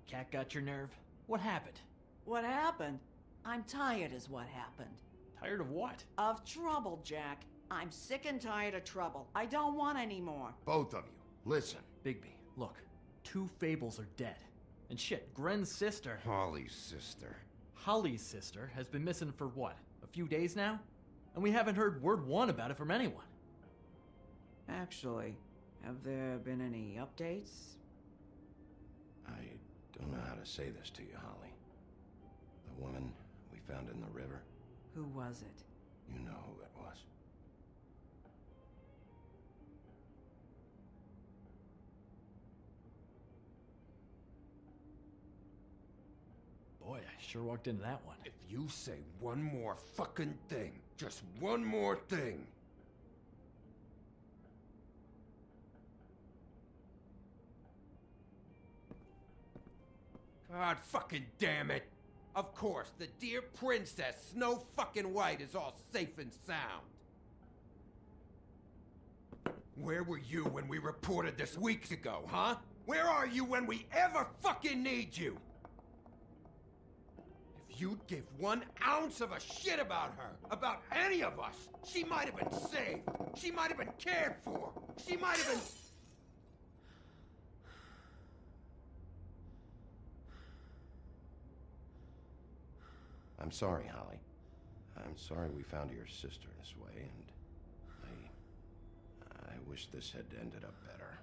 Cat got your nerve? What happened? What happened? I'm tired is what happened. Tired of what? Of trouble, Jack. I'm sick and tired of trouble. I don't want any more. Both of you, listen. Bigby, look. 2 fables are dead. And shit, Gren's sister... Holly's sister. Holly's sister has been missing for what? A few days now? And we haven't heard word one about it from anyone. Actually, have there been any updates? I don't know how to say this to you, Holly. The woman we found in the river. Who was it? You know who it was. Boy, I sure walked into that one. If you say one more fucking thing, just one more thing. God fucking damn it. Of course, the dear princess, Snow fucking White, is all safe and sound. Where were you when we reported this weeks ago, huh? Where are you when we ever fucking need you? If you'd give 1 ounce of a shit about her, about any of us. She might have been saved. She might have been cared for. She might have been... I'm sorry, Holly. I'm sorry we found your sister this way, and I wish this had ended up better.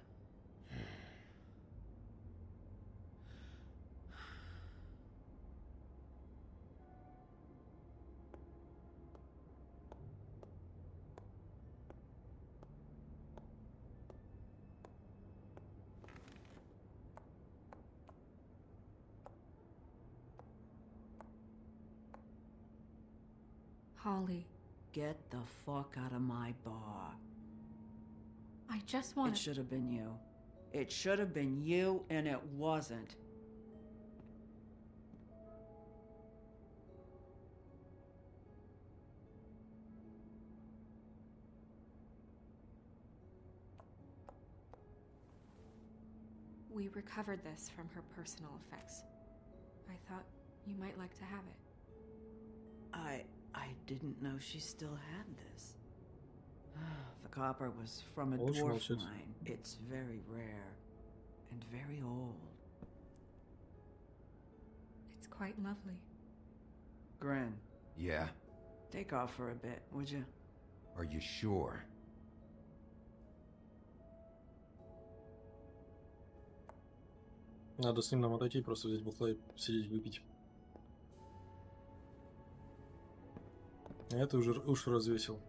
Holly, Get the fuck out of my bar. I just want It should have been you. It should have been you, and it wasn't. We recovered this from her personal effects. I thought you might like to have it. I didn't know she still had this. The copper was from a Oh, dwarf shit. mine. It's very rare and very old. It's quite lovely. Gren, Yeah? take off for a bit, would you? Are you sure? Надо с ним нам отойти, просто взять бухла и сидеть выпить. А это уже уши развесил.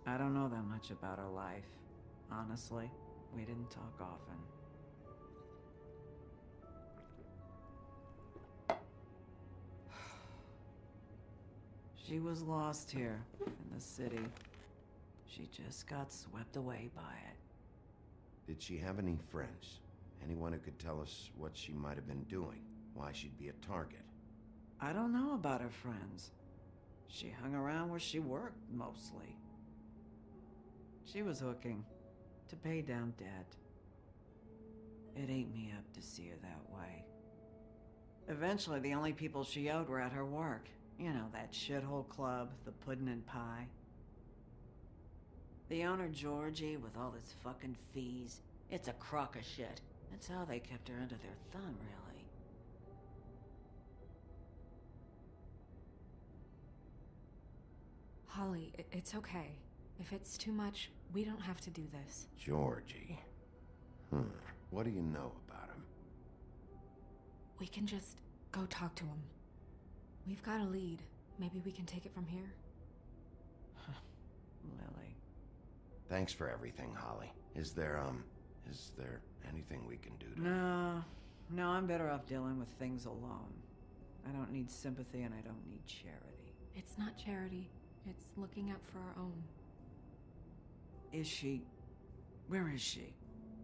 I don't know that much about her life. Honestly, we didn't talk often. She was lost here in the city. She just got swept away by it. Did she have any friends? Anyone who could tell us what she might have been doing? Why she'd be a target? I don't know about her friends. She hung around where she worked, mostly. She was hooking to pay down debt. It ate me up to see her that way. Eventually, the only people she owed were at her work. You know, that shithole club, the Puddin' and Pie. The owner, Georgie, with all his fucking fees, it's a crock of shit. That's how they kept her under their thumb, really. Holly, it's okay. If it's too much, we don't have to do this. Georgie. What do you know about him? We can just go talk to him. We've got a lead. Maybe we can take it from here. Lily. Thanks for everything, Holly. Is there anything we can do to... No, I'm better off dealing with things alone. I don't need sympathy and I don't need charity. It's not charity. It's looking out for our own. Is she... Where is she?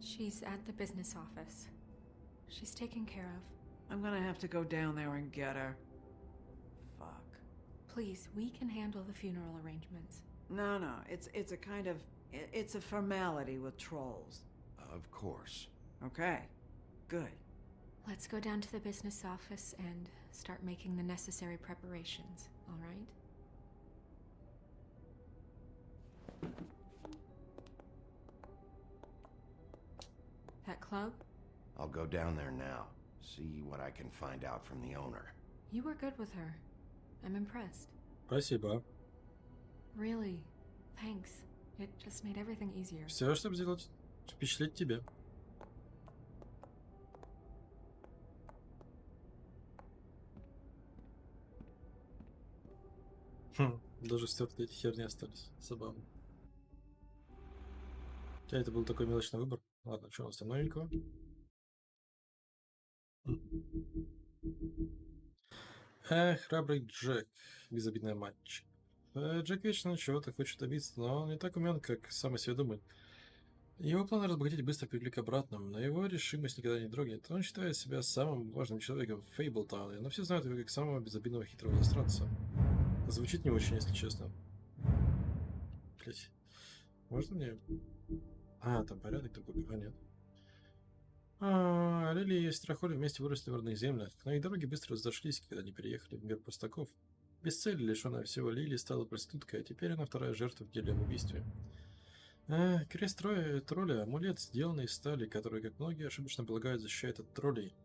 She's at the business office. She's taken care of. I'm gonna have to go down there and get her. Fuck. Please, we can handle the funeral arrangements. No, it's a kind of... It's a formality with trolls. Of course. Okay, good. Let's go down to the business office and start making the necessary preparations, all right? That club? I'll go down there now. See what I can find out from the owner. You were good with her. I'm impressed. Спасибо. Really, thanks. It just made everything easier. Все, чтобы сделать впечатлить тебя. Даже стертые эти херни остались. Забавно. Хотя это был такой мелочный выбор. Ладно, что у нас там новенького? Храбрый Джек. Безобидная матч. Джек вечно чего-то хочет добиться, но он не так умен, как сам о себе думает. Его планы разбогатеть быстро привели к обратному, но его решимость никогда не дрогнет. Он считает себя самым важным человеком в Фейблтауне, но все знают его как самого безобидного хитрого засранца. Звучит не очень, если честно. Блять. Можно мне А, там порядок такой, а нет. Лили и Страхоли вместе выросли в родных землях, но их дороги быстро разошлись, когда они переехали в мир простаков. Без цели, лишенная всего, Лили стала проституткой, а теперь она вторая жертва в деле об убийстве. Крест тролля — амулет, сделанный из стали, который, как многие ошибочно полагают, защищает от троллей.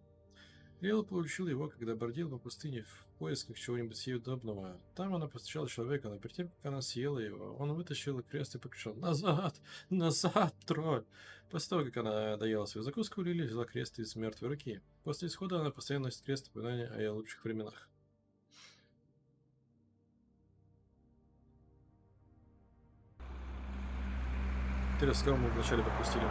Лила получила его, когда бродила по пустыне в поисках чего-нибудь съедобного. Там она повстречала человека, но перед тем, как она съела его, он вытащил крест и покричал: «Назад! Назад, тролль!» После того, как она доела свою закуску, Лили взяла крест из мертвой руки. После исхода она постоянно носит крест, напоминание о ее лучших временах. Интересно, кого мы вначале пропустили?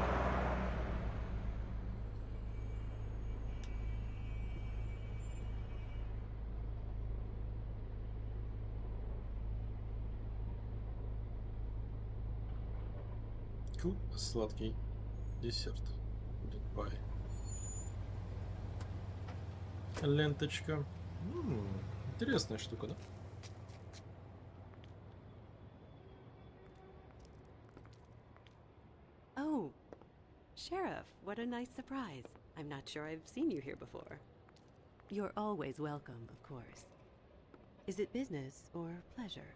Сладкий десерт. Пай. Ленточка. Интересная штука, да? Oh, Sheriff, what a nice surprise. I'm not sure I've seen you here before. You're always welcome, of course. Is it business or pleasure?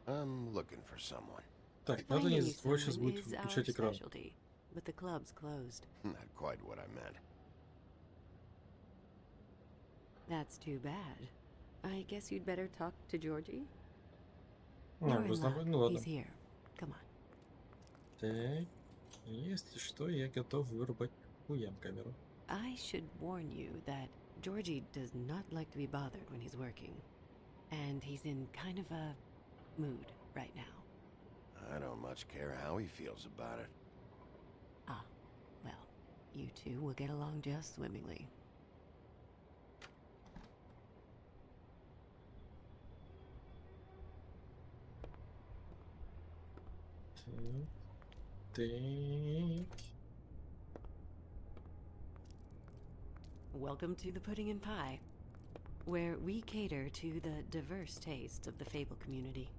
I'm looking for someone. Так, надо не забывать, сейчас будет включать экран. But the club's closed. Not quite what I meant. That's too bad. I guess you'd better talk to Georgie. Ну ладно. He's here. Come on. Так, если что, я готов вырубать хуям камеру. I should warn you that Georgie does not like to be bothered when he's working. And he's in kind of a mood right now. I don't much care how he feels about it. Ah, well, you two will get along just swimmingly. Welcome to the Pudding and Pie, where we cater to the diverse tastes of the Fable community.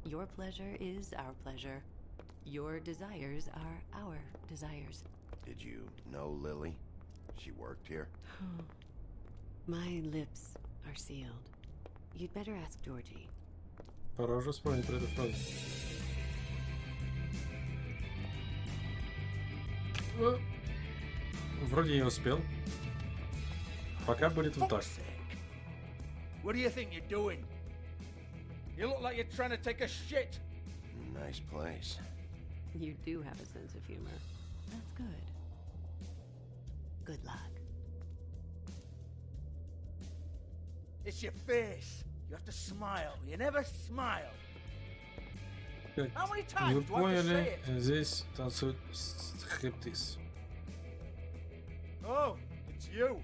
Your pleasure is our pleasure. Your desires are our desires. Did you know Lily? She worked here? My lips are sealed. You'd better ask Georgie. Пора уже вспомнить про эту фразу. Вроде не успел. Пока будет вот так. What do you think you're doing? You look like you're trying to take a shit. Nice place. You do have a sense of humor. That's good. Good luck. It's your face. You have to smile. You never smile. How many Вы times do I have to say поняли, it? здесь танцует стриптиз. Oh, it's you.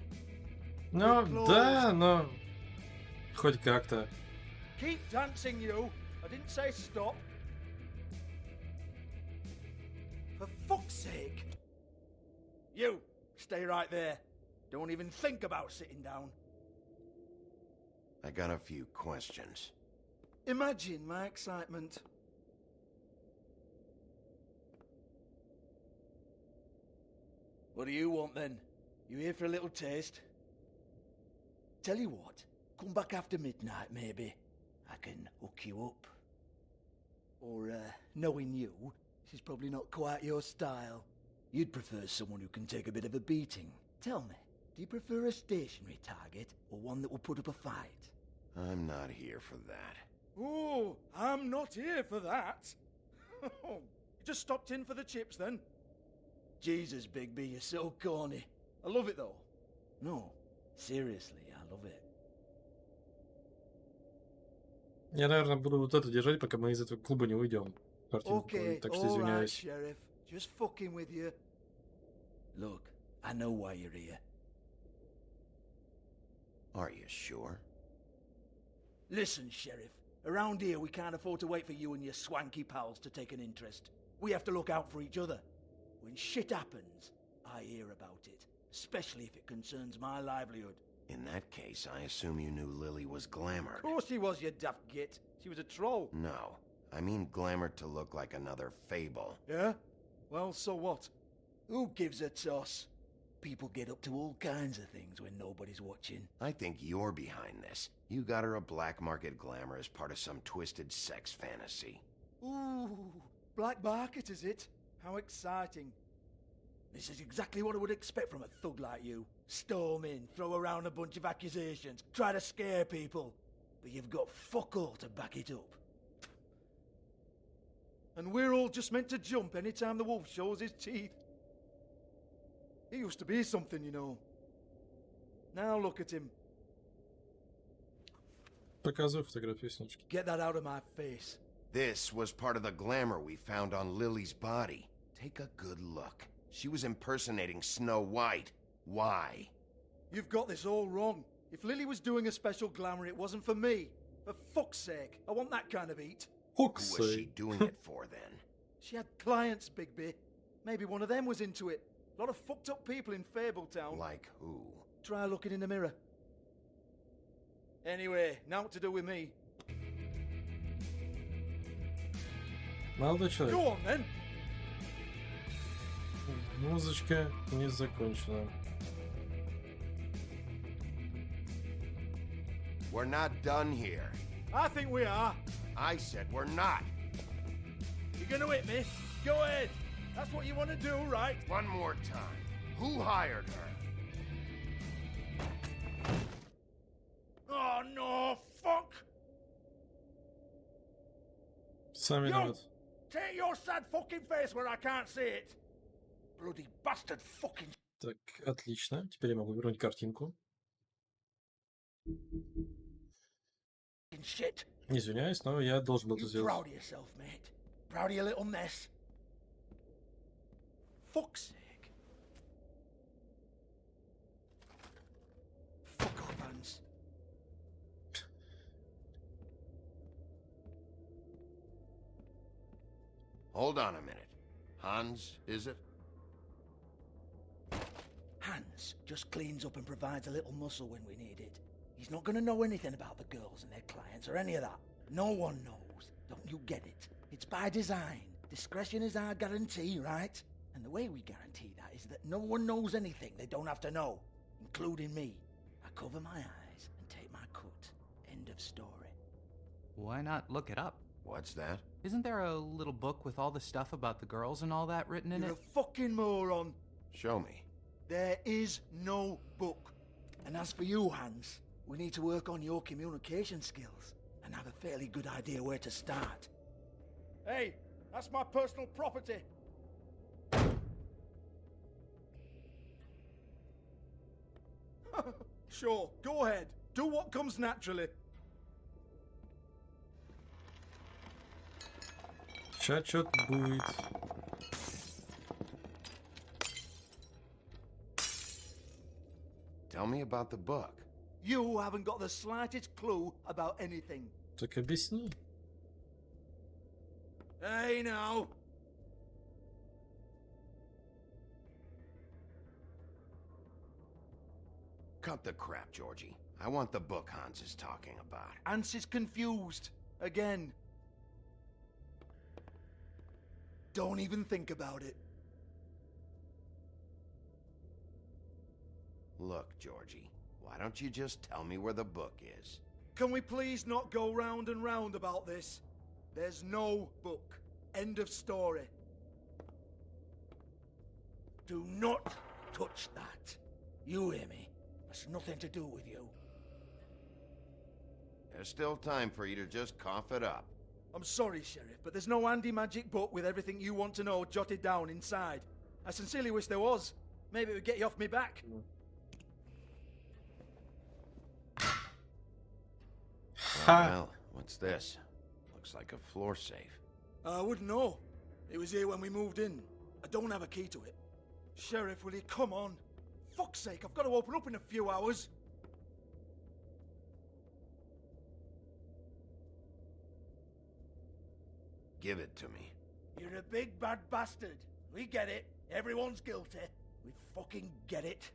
Ну, да, но хоть как-то. Keep dancing, you. I didn't say stop. For fuck's sake. You, stay right there. Don't even think about sitting down. I got a few questions. Imagine my excitement. What do you want then? You here for a little taste? Tell you what, come back after midnight maybe. I can hook you up. Or, knowing you, this is probably not quite your style. You'd prefer someone who can take a bit of a beating. Tell me, do you prefer a stationary target or one that will put up a fight? I'm not here for that. Oh, I'm not here for that. You just stopped in for the chips then? Jesus, Bigby, you're so corny. I love it though. No, seriously, I love it. Я, наверное, буду вот это держать, пока мы из этого клуба не уйдем. Okay, Так что all right, извиняюсь. Sheriff. Just fucking with you. Look, I know why you're here. Are you sure? Listen, Sheriff. Around here, we can't afford to wait for you and your swanky pals to take an interest. We have to look out for each other. When shit happens, I hear about it. Especially if it concerns my livelihood. In that case, I assume you knew Lily was glamored. Of course she was, you daft git. She was a troll. No, I mean glamored to look like another Fable. Yeah? Well, so what? Who gives a toss? People get up to all kinds of things when nobody's watching. I think you're behind this. You got her a black market glamour as part of some twisted sex fantasy. Ooh, black market is it? How exciting. This is exactly what I would expect from a thug like you. Storm in, throw around a bunch of accusations, try to scare people. But you've got fuck all to back it up. And we're all just meant to jump anytime the wolf shows his teeth. He used to be something, you know. Now look at him. Показывай фотографию снежки. Get that out of my face. This was part of the glamour we found on Lily's body. Take a good look. She was impersonating Snow White. Why? You've got this all wrong. If Lily was doing a special glamour, it wasn't for me. For fuck's sake, I want that kind of eat. Who was she doing it for then? She had clients, Bigby. Maybe one of them was into it. A lot of fucked up people in Fabletown. Like who? Try looking in the mirror. Anyway, now what to do with me. Молодой человек. Go on then. Музычка не закончена. We're not done here. I think we are. I said we're not. You're gonna hit me? Go ahead. That's what you want to do, right? One more time. Who hired her? Oh no, fuck! Сам виноват. Take your sad fucking face where I can't see it. Bloody bastard fucking... Так, отлично. Теперь я могу вернуть картинку. shit. Извиняюсь, но я должен был это You сделать. proud of yourself, mate? Proud of your little mess? Fuck's sake. Fuck off, Hans. Hold on a minute. Hans, is it? Hans just cleans up and provides a little muscle when we need it. He's not gonna know anything about the girls and their clients or any of that. No one knows. Don't you get it? It's by design. Discretion is our guarantee, right? And the way we guarantee that is that no one knows anything they don't have to know, including me. I cover my eyes and take my cut. End of story. Why not look it up? What's that? Isn't there a little book with all the stuff about the girls and all that written in You're it? a fucking moron. Show me. There is no book. And as for you, Hans, we need to work on your communication skills and have a fairly good idea where to start. Hey, that's my personal property. Sure, go ahead. Do what comes naturally. Сейчас что-то будет. Tell me about the book. You haven't got the slightest clue about anything. Так объясни. Hey, now. Cut the crap, Georgie. I want the book Hans is talking about. Hans is confused. Again. Don't even think about it. Look, Georgie, why don't you just tell me where the book is? Can we please not go round and round about this? There's no book. End of story. Do not touch that. You hear me? That's nothing to do with you. There's still time for you to just cough it up. I'm sorry, Sheriff, but there's no handy magic book with everything you want to know jotted down inside. I sincerely wish there was. Maybe it would get you off me back. Well, what's this? Looks like a floor safe. I wouldn't know. It was here when we moved in. I don't have a key to it. Sheriff, will you come on? Fuck's sake, I've got to open up in a few hours. Give it to me. You're a big bad bastard. We get it. Everyone's guilty. We fucking get it.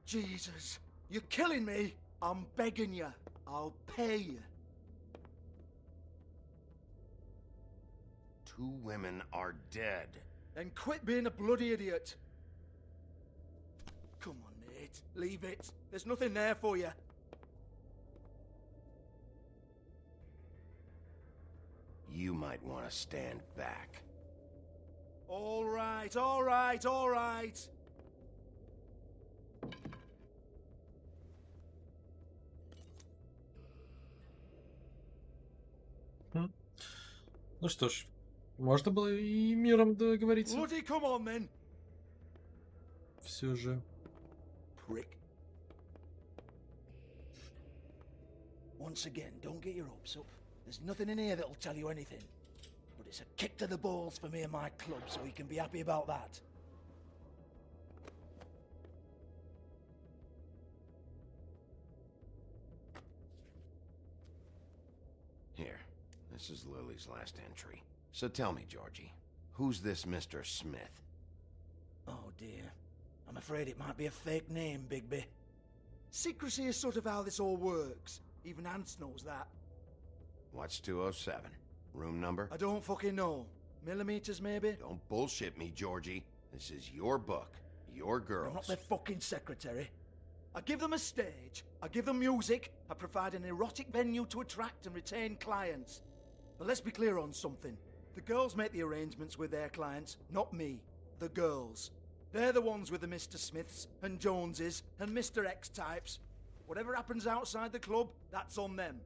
Jesus, you're killing me. I'm begging you. I'll pay you. 2 women are dead. Then quit being a bloody idiot. Come on, mate. Leave it. There's nothing there for you. You might want to stand back. All right, all right, all right. Ну что ж, можно было и миром договориться. Bloody come on, then. Все же. Prick. Once again, don't get your hopes up. There's nothing in here that'll tell you anything. But it's a kick to the balls for me and my club, so you can be happy about that. Here, this is Lily's last entry. So tell me, Georgie, who's this Mr. Smith? Oh dear. I'm afraid it might be a fake name, Bigby. Secrecy is sort of how this all works. Even Ants knows that. What's 207? Room number? I don't fucking know. Millimeters, maybe? Don't bullshit me, Georgie. This is your book. Your girls. I'm not their fucking secretary. I give them a stage. I give them music. I provide an erotic venue to attract and retain clients. But let's be clear on something. The girls make the arrangements with their clients, not me. The girls. They're the ones with the Mr. Smiths and Joneses and Mr. X types. Whatever happens outside the club, that's on them.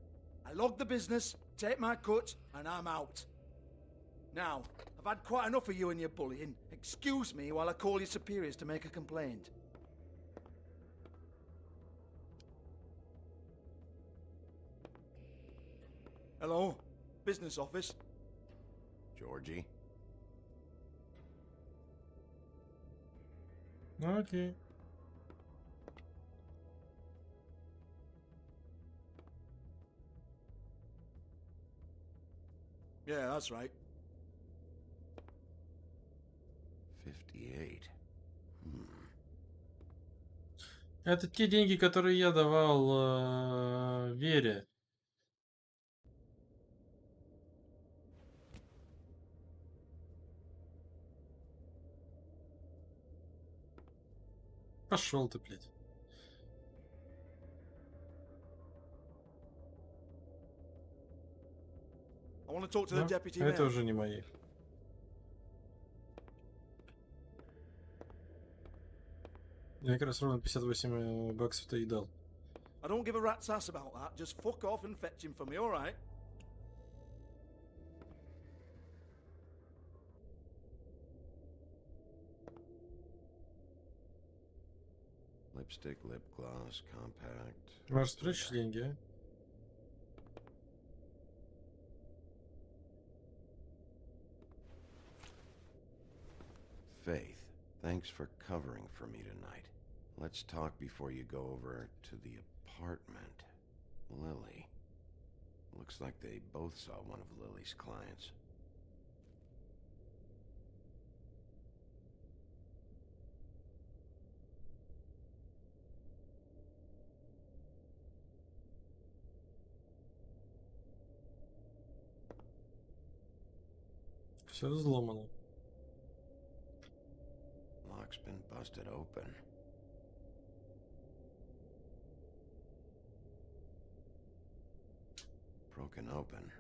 I log the business, take my cut, and I'm out. Now, I've had quite enough of you and your bullying. Excuse me while I call your superiors to make a complaint. Hello? Business office? Georgie? Окей. Yeah, that's right. 58. Это те деньги, которые я давал Вере. Пошел ты, блядь. I want to talk to the deputy mayor. Это уже не мои. Я как раз ровно 58 баксов-то и дал. I don't give a rat's ass about that. Just fuck off and fetch him for me, alright? Lipstick, lip gloss, compact. Можешь спрячь деньги, а? Faith, thanks for covering for me tonight. Let's talk before you go over to the apartment. Lily. Looks like they both saw one of Lily's clients. Все взломано. Lock's been busted open. Broken open,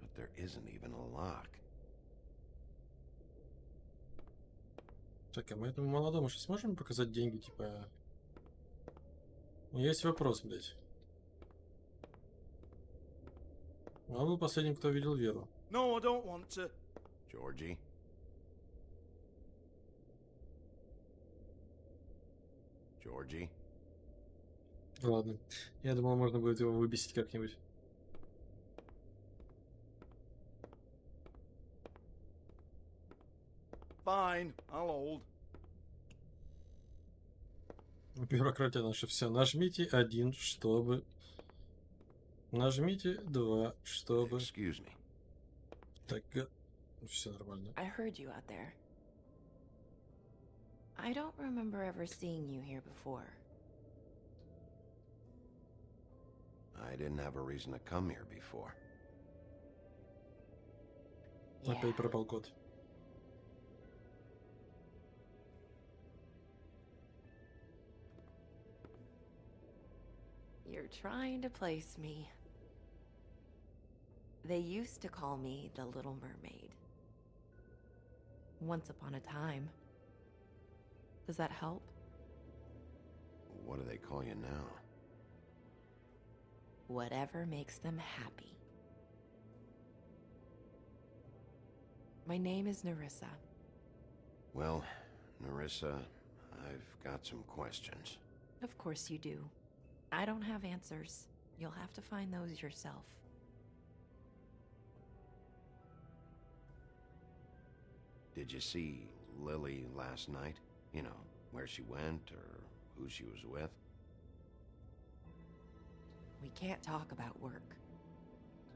but there isn't even a lock. Так, а мы этому молодому сейчас можем показать деньги, типа... Есть вопрос, блядь. Он был последним, кто видел Веру. No, I don't want to. Georgie? Georgie? Ладно. Я думал, можно будет его выбесить как-нибудь. Fine, I'll hold. Бюрократия наша. Все. Нажмите 1, чтобы... Нажмите 2, чтобы... Excuse me. Так, все нормально. I heard you out there. I don't remember ever seeing you here before. I didn't have a reason to come here before. Опять пропал кот. You're trying to place me. They used to call me the Little Mermaid. Once upon a time. Does that help? What do they call you now? Whatever makes them happy. My name is Nerissa. Well, Nerissa, I've got some questions. Of course you do. I don't have answers. You'll have to find those yourself. Did you see Lily last night? You know, where she went or who she was with? We can't talk about work.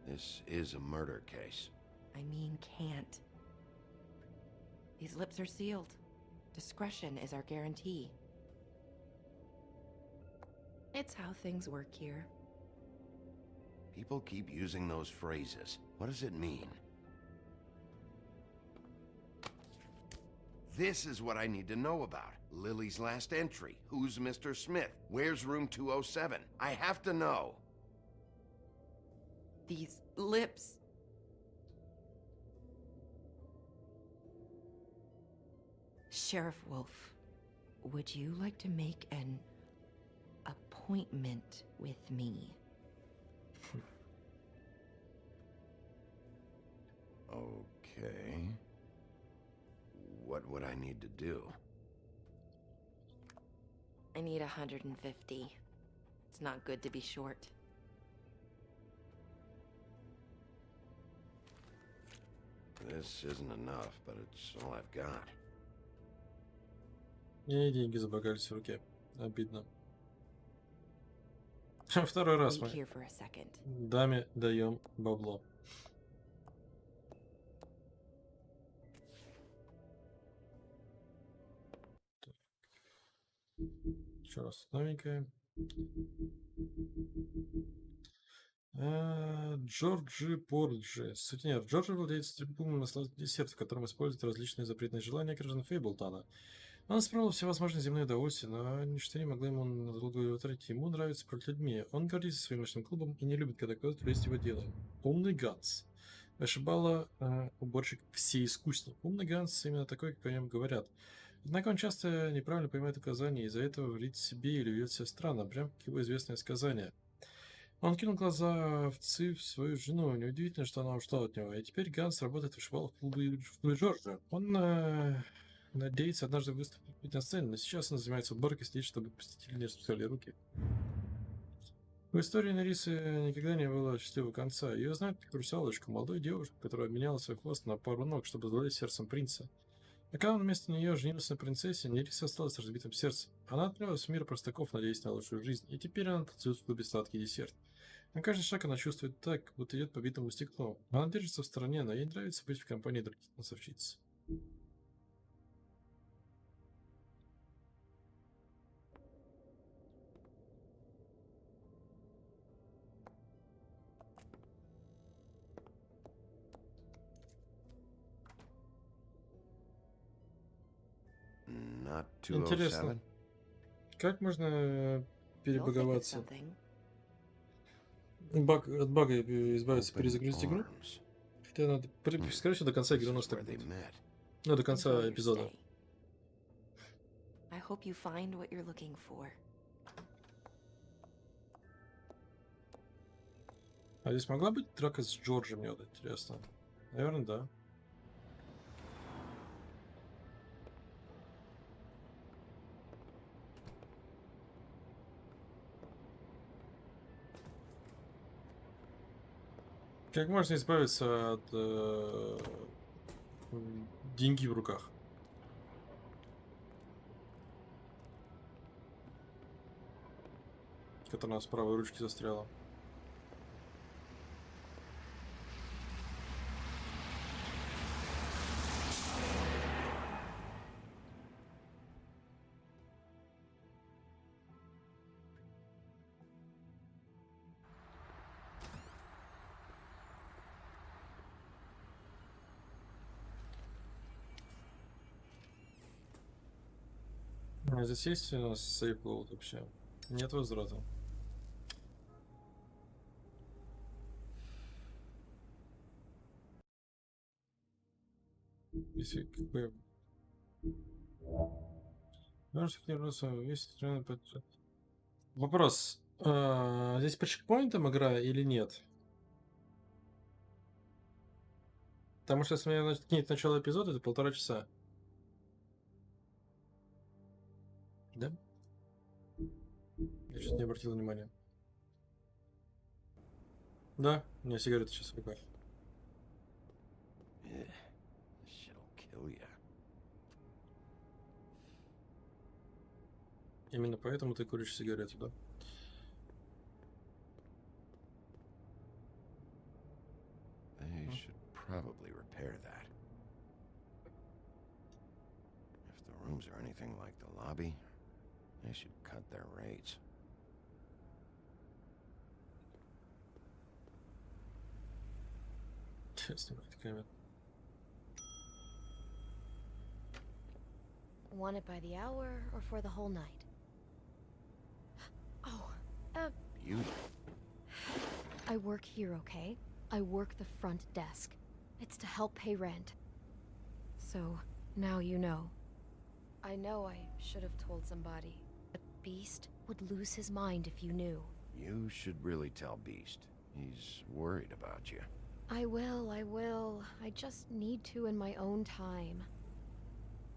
This is a murder case. I mean can't. These lips are sealed. Discretion is our guarantee. It's how things work here. People keep using those phrases. What does it mean? This is what I need to know about. Lily's last entry. Who's Mr. Smith? Where's room 207? I have to know. These lips. Sheriff Wolf, would you like to make an appointment with me? Okay. What would I need to do? I need 150. It's not good to be short. This isn't enough, but it's all I've got. И деньги забагались в руке. Обидно. Второй раз мы Wait here for a second. даме даем бабло. Еще раз новенькое. Джорджи Порджи. Сутенер. Джорджи владеет стрипумом наследных десертов, в котором используют различные запретные желания граждан Фейблтона. Он исправил всевозможные земные удовольствия, но ничто не могло ему надолго удовлетворить. Ему нравится управлять людьми. Он гордится своим ночным клубом и не любит, когда кто-то лезет в его дело. Умный Ганс. Вышибала уборщик всеискусный. Умный Ганс именно такой, как о нем говорят. Однако он часто неправильно понимает указания, и из-за этого вредит себе или ведет себя странно, прям как его известное сказание. Он кинул глаза овцы в свою жену. Неудивительно, что она ушла от него. И теперь Ганс работает вышибал в клубе Джорджа. Он надеется однажды выступить на сцене, но сейчас он занимается уборкой, следит, чтобы посетители не распускали руки. В истории Нерисы никогда не было счастливого конца. Ее знают как русалочку, молодую девушку, которая обменяла свой хвост на пару ног, чтобы завладеть сердцем принца. А когда он вместо нее женился на принцессе, Нериса осталась с разбитым сердцем. Она отправилась в мир простаков, надеясь на лучшую жизнь, и теперь она танцует в клубе сладкий десерт. На каждый шаг она чувствует так, будто идет по битому стеклу. Она держится в стороне, но ей нравится быть в компании других танцовщиц. Интересно, как можно перебаговаться? От бага избавиться, перезагрузить игру? Хотя надо, скорее всего, до конца игры у нас так будет. Ну, до конца эпизода. А здесь могла быть драка с Джорджем, мне вот интересно. Наверное, да. Как можно избавиться от деньги в руках? Которая у нас в правой ручке застряла. Здесь есть у нас сейф вообще? Нет возврата. Если как бы... Вопрос. Здесь по чекпоинтам игра или нет? Потому что если меня кинет начало эпизода, это 1,5 часа. Да? Я что-то не обратил внимания. Да, у меня сигарета сейчас в руках. Именно поэтому ты куришь сигарету, да? They should probably repair that. If the rooms are anything like the lobby, they should cut their rates. Снимать камеру. Want it by the hour or for the whole night? Oh, You? I work here, okay? I work the front desk. It's to help pay rent. So, now you know. I know I should have told somebody, but Beast would lose his mind if you knew. You should really tell Beast. He's worried about you. I will. I just need to in my own time.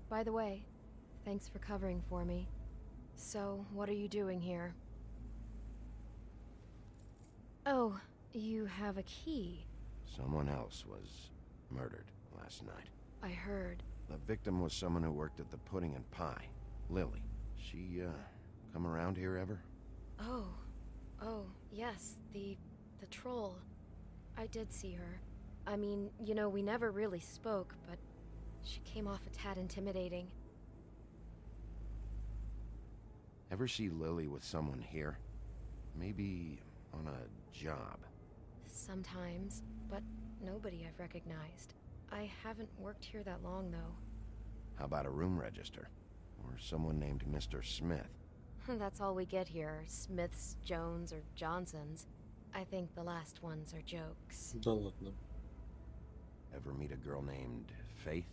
By the way, thanks for covering for me. So, what are you doing here? Oh, you have a key. Someone else was murdered last night. I heard. The victim was someone who worked at the Pudding and Pie. Lily. She, come around here ever? Oh, yes, the troll. I did see her. I mean, you know, we never really spoke, but she came off a tad intimidating. Ever see Lily with someone here? Maybe on a job? Sometimes, but nobody I've recognized. I haven't worked here that long, though. How about a room register? Or someone named Mr. Smith? That's all we get here, Smiths, Jones, or Johnsons. I think the last ones are jokes. Да ладно. Ever meet a girl named Faith?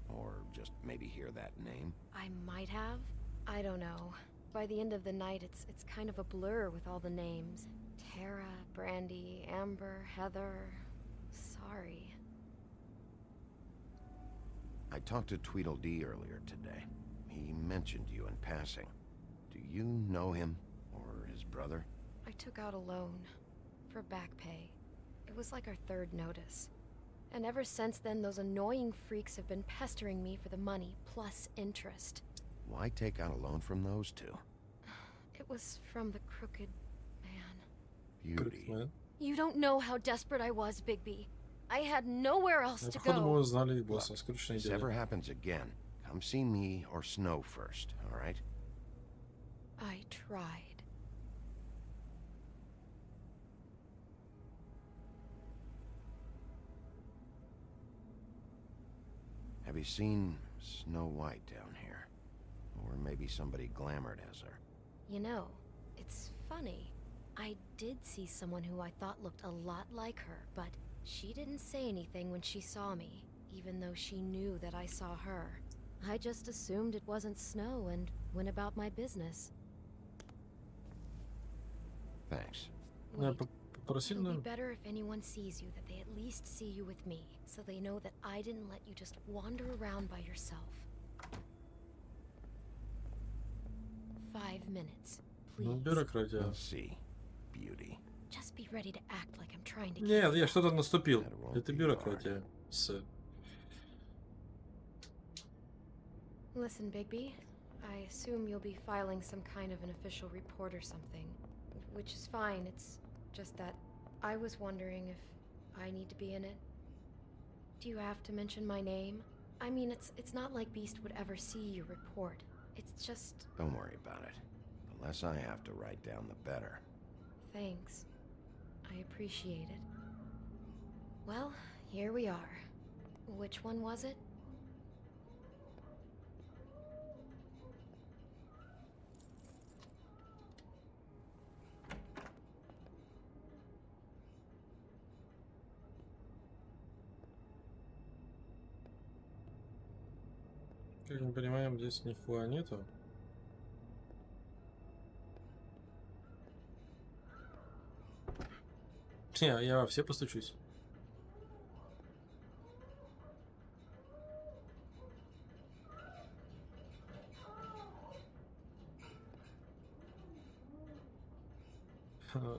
Or just maybe hear that name? I might have. I don't know. By the end of the night, it's kind of a blur with all the names. Tara, Brandy, Amber, Heather... Sorry. I talked to Tweedledee earlier today. He mentioned you in passing. Do you know him? Or his brother? I took out a loan. For back pay. It was like our third notice. And ever since then, those annoying freaks have been pestering me for the money, plus interest. Why take out a loan from those two? It was from the crooked man. Beauty. You don't know how desperate I was, Bigby. I had nowhere else to Походу мы go. узнали босса. Скучная If this ever идея. happens again, come see me or Snow first, alright? I tried. Have you seen Snow White down here? Or maybe somebody glamored as her? You know, it's funny. I did see someone who I thought looked a lot like her, but she didn't say anything when she saw me, even though she knew that I saw her. I just assumed it wasn't Snow and went about my business. Thanks. Я попросил, It'll be наверное. better if anyone sees you that they at least see you with me, so they know that I didn't let you just wander around by yourself. 5 minutes, Ну, please. бюрократия. We'll see, Beauty. Just be ready to act like I'm trying to Нет, keep я что-то наступил. That won't Это be бюрократия. С... Listen, Bigby, I assume you'll be filing some kind of an official report or something. Which is fine, it's just that I was wondering if I need to be in it. Do you have to mention my name? I mean, it's not like Beast would ever see your report. It's just... Don't worry about it. The less I have to write down, the better. Thanks. I appreciate it. Well, here we are. Which one was it? Как мы понимаем, здесь нихуя нету. Я во все постучусь.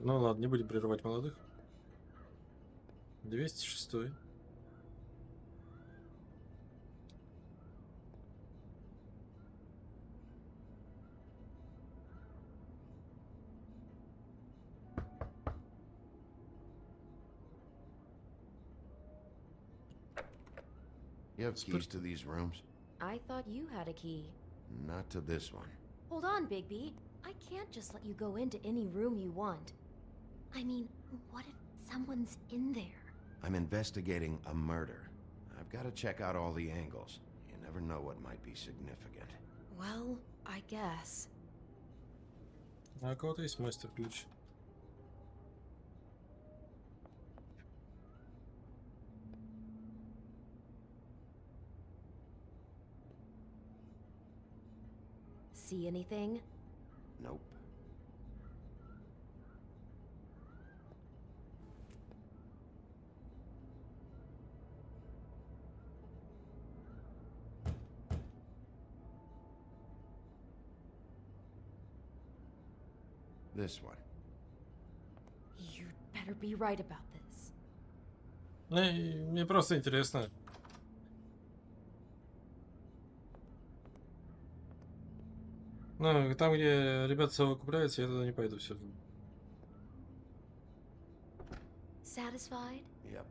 Ну ладно, не будем прерывать молодых. 206. You have keys to these rooms? I thought you had a key. Not to this one. Hold on, Bigby. I can't just let you go into any room you want. I mean, what if someone's in there? I'm investigating a murder. I've got to check out all the angles. You never know what might be significant. Well, I guess. А у кого-то есть мастер-ключ. See anything? Nope. This one. You'd better be right about this. Мне просто интересно. Ну, там, где ребята совокупляются, я туда не пойду все равно. Satisfied? Yep.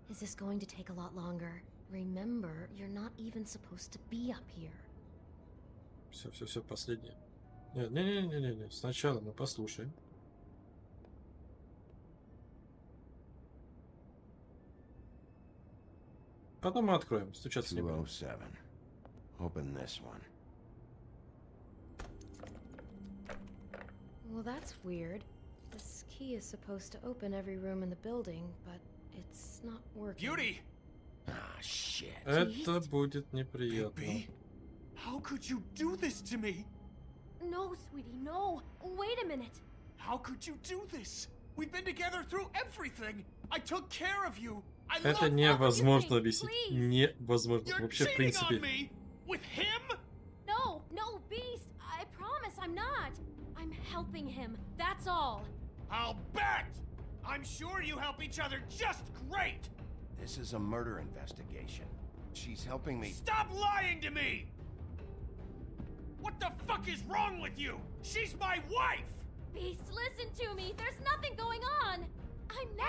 Is this going to take a lot longer? Remember, you're not even supposed to be up here. Все, последнее. Нет, не. Сначала мы послушаем. Потом мы откроем. Стучаться не будем. 207. Open this one. Well, that's weird. This key is supposed to open every room in the building, but it's not working. Beauty! Ah, shit. Это будет неприятно. Bigby? How could you do this to me? No, sweetie, no. Wait a minute. How could you do this? We've been together through everything. I took care of you. I Это love невозможно you. объяснить. Please. Невозможно. You're Вообще, в cheating on принципе. me with him? No, Beast. I promise I'm not. I'm helping him. That's all. I'll bet. I'm sure you help each other just great. This is a murder investigation. She's helping me. Stop lying to me. What the fuck is wrong with you? She's my wife. Beast, listen to me. There's nothing going on. I'm not.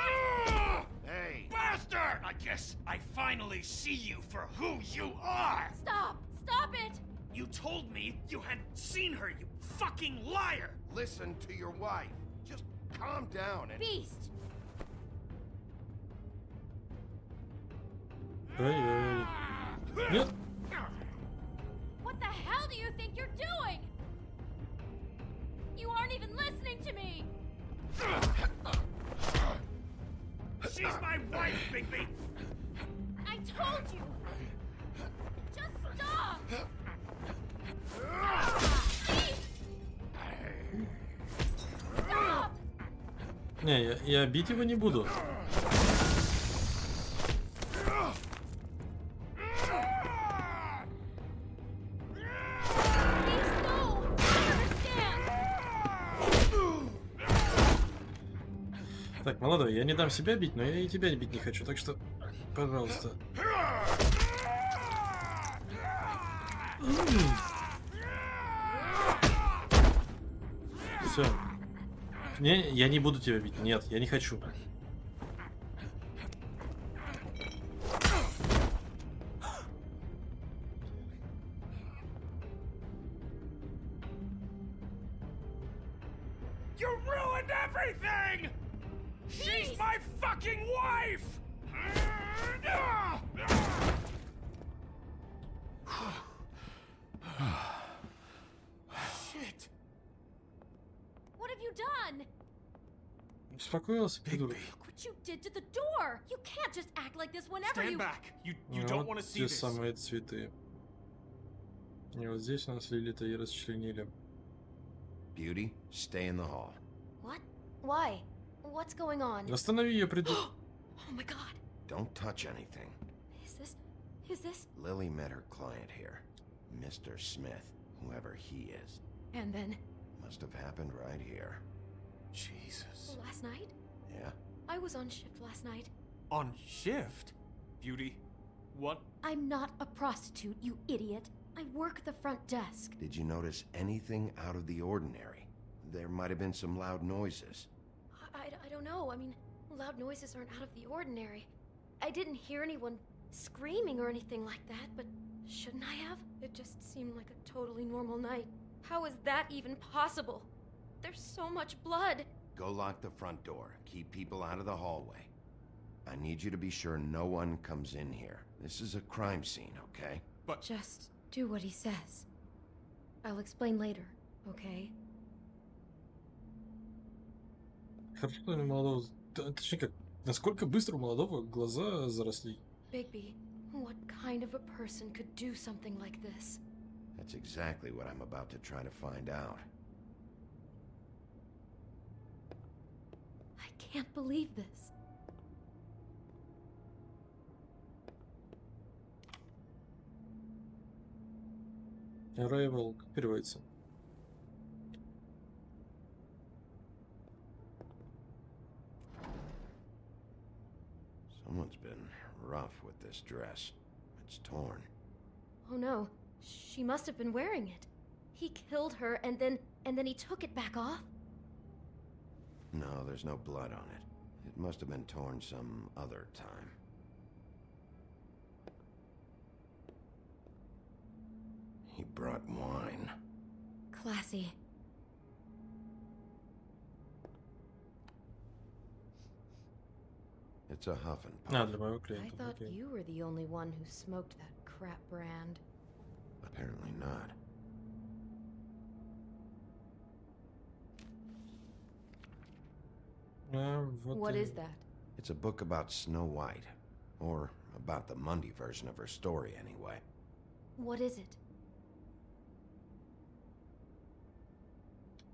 Ah! Hey! Bastard! I guess I finally see you for who you are! Stop it! You told me you had seen her, you fucking liar! Listen to your wife. Just calm down and... Beast! Эй. Нет. What the hell do you think you're doing? You aren't even listening to me! She's my wife, Bigby! I told you! Just stop! Beast! Stop! Не, я бить его не буду. Так, молодой, я не дам себя бить, но я и тебя бить не хочу, так что, пожалуйста. Все. Не, я не буду тебя бить. Нет, я не хочу. You ruined everything! She's my fucking wife! Shit! What have you done? Успокоился, придурок. Look what you did to the door! You can't just act like this whenever Stand you... back! You Ну, don't вот want to see те this. самые цветы. И вот здесь у нас Лилита и расчленили. Beauty, stay in the hall. What? Why? What's going on? Останови ее, приду. Oh my god. Don't touch anything. Is this? Lily met her client here, Mr. Smith, whoever he is. And then? Must have happened right here. Jesus. Last night? Yeah? I was on shift last night. On shift? Beauty, what? I'm not a prostitute, you idiot. I work the front desk. Did you notice anything out of the ordinary? There might have been some loud noises. I don't know. I mean, loud noises aren't out of the ordinary. I didn't hear anyone screaming or anything like that, but shouldn't I have? It just seemed like a totally normal night. How is that even possible? There's so much blood. Go lock the front door. Keep people out of the hallway. I need you to be sure no one comes in here. This is a crime scene, okay? But just do what he says. I'll explain later, okay? Хорошо, что у молодого... Точнее как, насколько быстро у молодого глаза заросли. Bigby, what kind of a person could do something like this? That's exactly what I'm about to try to find out. I can't believe this. Arrival, как переводится? Someone's been rough with this dress. It's torn. Oh no, she must have been wearing it. He killed her and then he took it back off? No, there's no blood on it. It must have been torn some other time. He brought wine. Classy. It's a huff and А, puff. для моего I клиента. thought Окей. you were the only one who smoked that crap brand. Apparently not. Вот What и- is that? It's a book about Snow White. Or about the Mundy version of her story, anyway. What is it?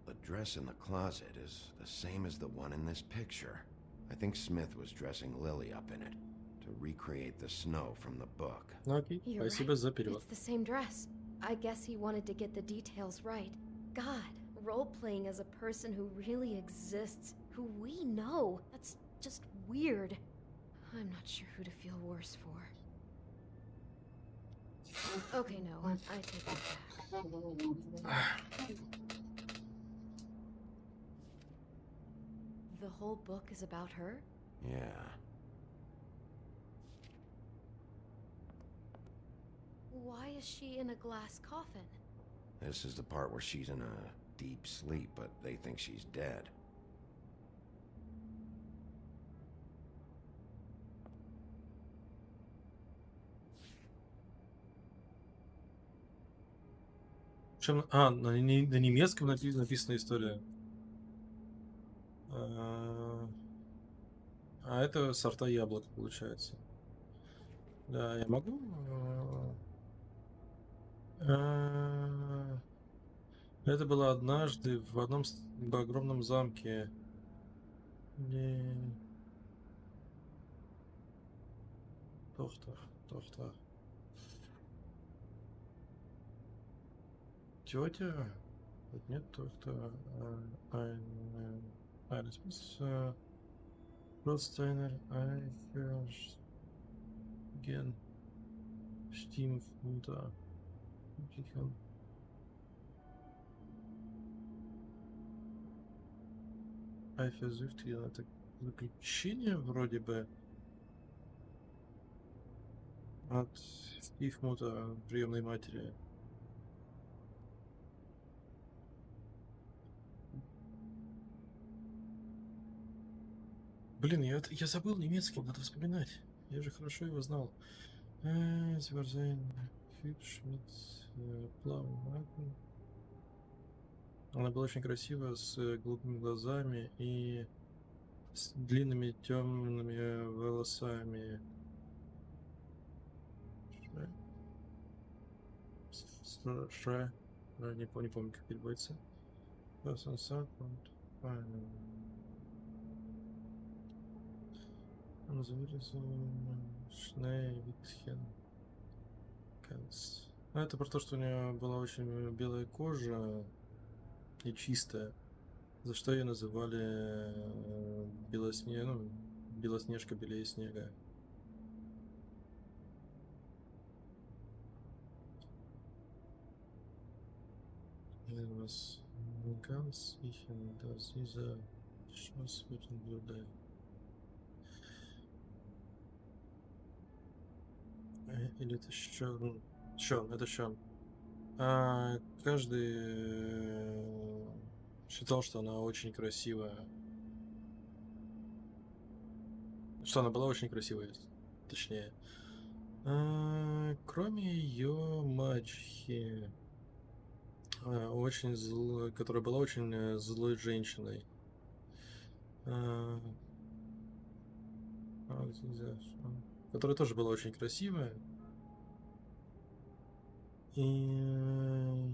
The dress in the closet is the same as the one in this picture. I think Smith was dressing Lily up in it to recreate the snow from the book. Ну окей, You're спасибо right. за перевод. It's the same dress. I guess he wanted to get the details right. God, role-playing as a person who really exists, who we know. That's just weird. I'm not sure who to feel worse for. Okay, no, I take that back. The whole book is about her? Yeah. Why is she in a glass coffin? This is the part where she's in a deep sleep, but they think she's dead. Чем... А, на немецком написана история. А это сорта яблок, получается. Да, я могу... Это было однажды в одном огромном замке. Тохта. Тетя? Тут нет Тохта. Das muss Rothsteiner Eichergen Stiefmutter. Eifersüchtige, это заключение вроде бы от Stiefmutter, приемной матери. Блин, я забыл немецкий, надо вспоминать. Я же хорошо его знал. Она была очень красивая, с голубыми глазами и с длинными темными волосами. Ша. Не помню, как переводится. Это про то, что у нее была очень белая кожа и чистая, за что ее называли Белоснежка белее снега. Was ganz sicher, dass dieser Schuss werden würde. Или это Шон? Шон, это Шон. Каждый считал, что она очень красивая. Что она была очень красивая, точнее. Кроме ее мачехи, очень злой, которая была очень злой женщиной. Которая тоже была очень красивая. И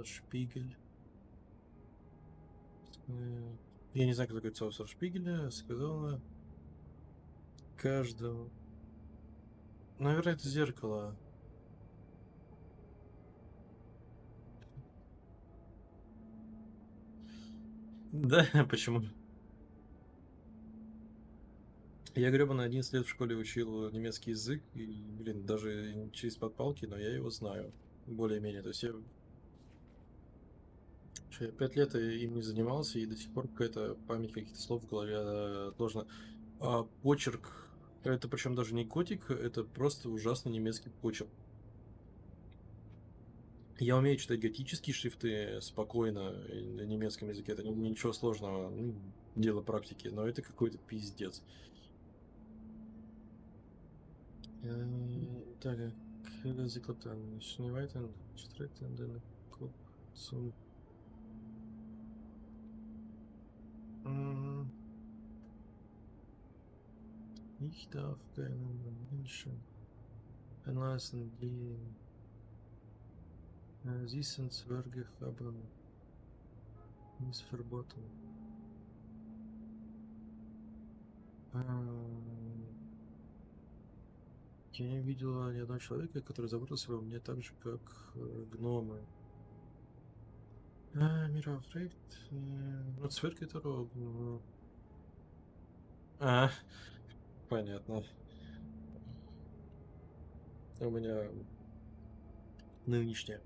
Шпигель. Я не знаю, кто такой Цаусер Шпигеля. Сказала каждому. Наверное, это зеркало. Да, почему? Я гребаный 11 лет в школе учил немецкий язык, и, блин, даже через подпалки, но я его знаю, более-менее. То есть я 5 лет им не занимался, и до сих пор какая-то память каких-то слов в голове должна. Почерк, это причем даже не котик, это просто ужасный немецкий почерк. Я умею читать готические шрифты спокойно на немецком языке, это ничего сложного, дело практики, но это какой-то пиздец. Так, Sie glaubt an schnell weiter und stritt in den Kopf zum. Ich darf keinen Menschen verlassen, die sie sind Zwerge haben ist verboten. Я не видела ни одного человека, который заботился обо мне так же, как гномы. Мира Фрейд. Ну, Цверк это рог. Понятно. У меня нынешняя.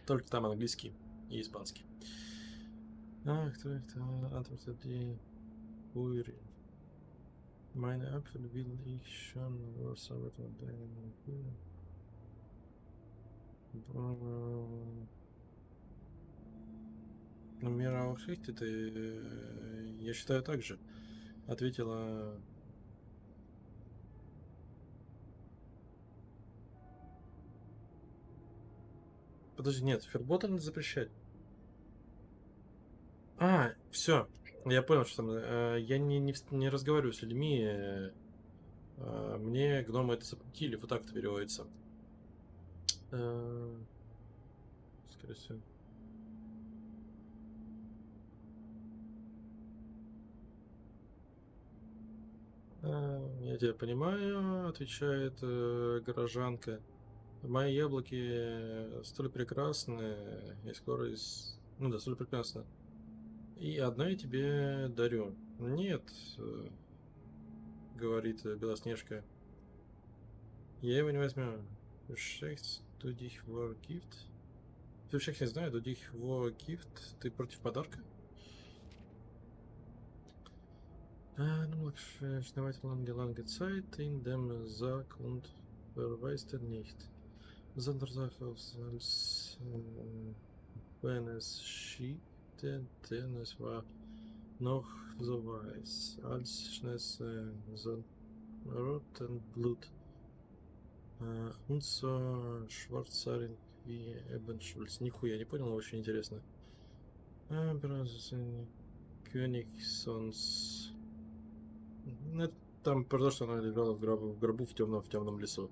Только там английский и испанский. Кто это? Antwort die Uri. Meine Apfel will ich schon was aber deinen Ну, Мира Охрихт, это я считаю так же. Ответила. Подожди, нет, Фербота надо запрещать. Все. Я понял, что там. Я не разговариваю с людьми. Мне гномы это запретили, вот так это переводится. Скорее всего. Я тебя понимаю, отвечает горожанка. Мои яблоки столь прекрасны, и скоро из... Ну да, столь прекрасно. И одно я тебе дарю. Нет, говорит Белоснежка. Я его не возьму. Шесть, du dich vor Gift. Ты всех не знаю, du dich vor Gift. Ты против подарка? Ну, schnell lange Zeit in dem Sarg und verweist nicht. Sondersache als wenn es schiebte, denn es war noch so weiß, als Schness so roten Blut und so schwarzhaarig wie Ebenschulz. Нихуя не понял, но очень интересно. Кёнигсонс. Ну, там про то, что она лежала в гробу в темном лесу.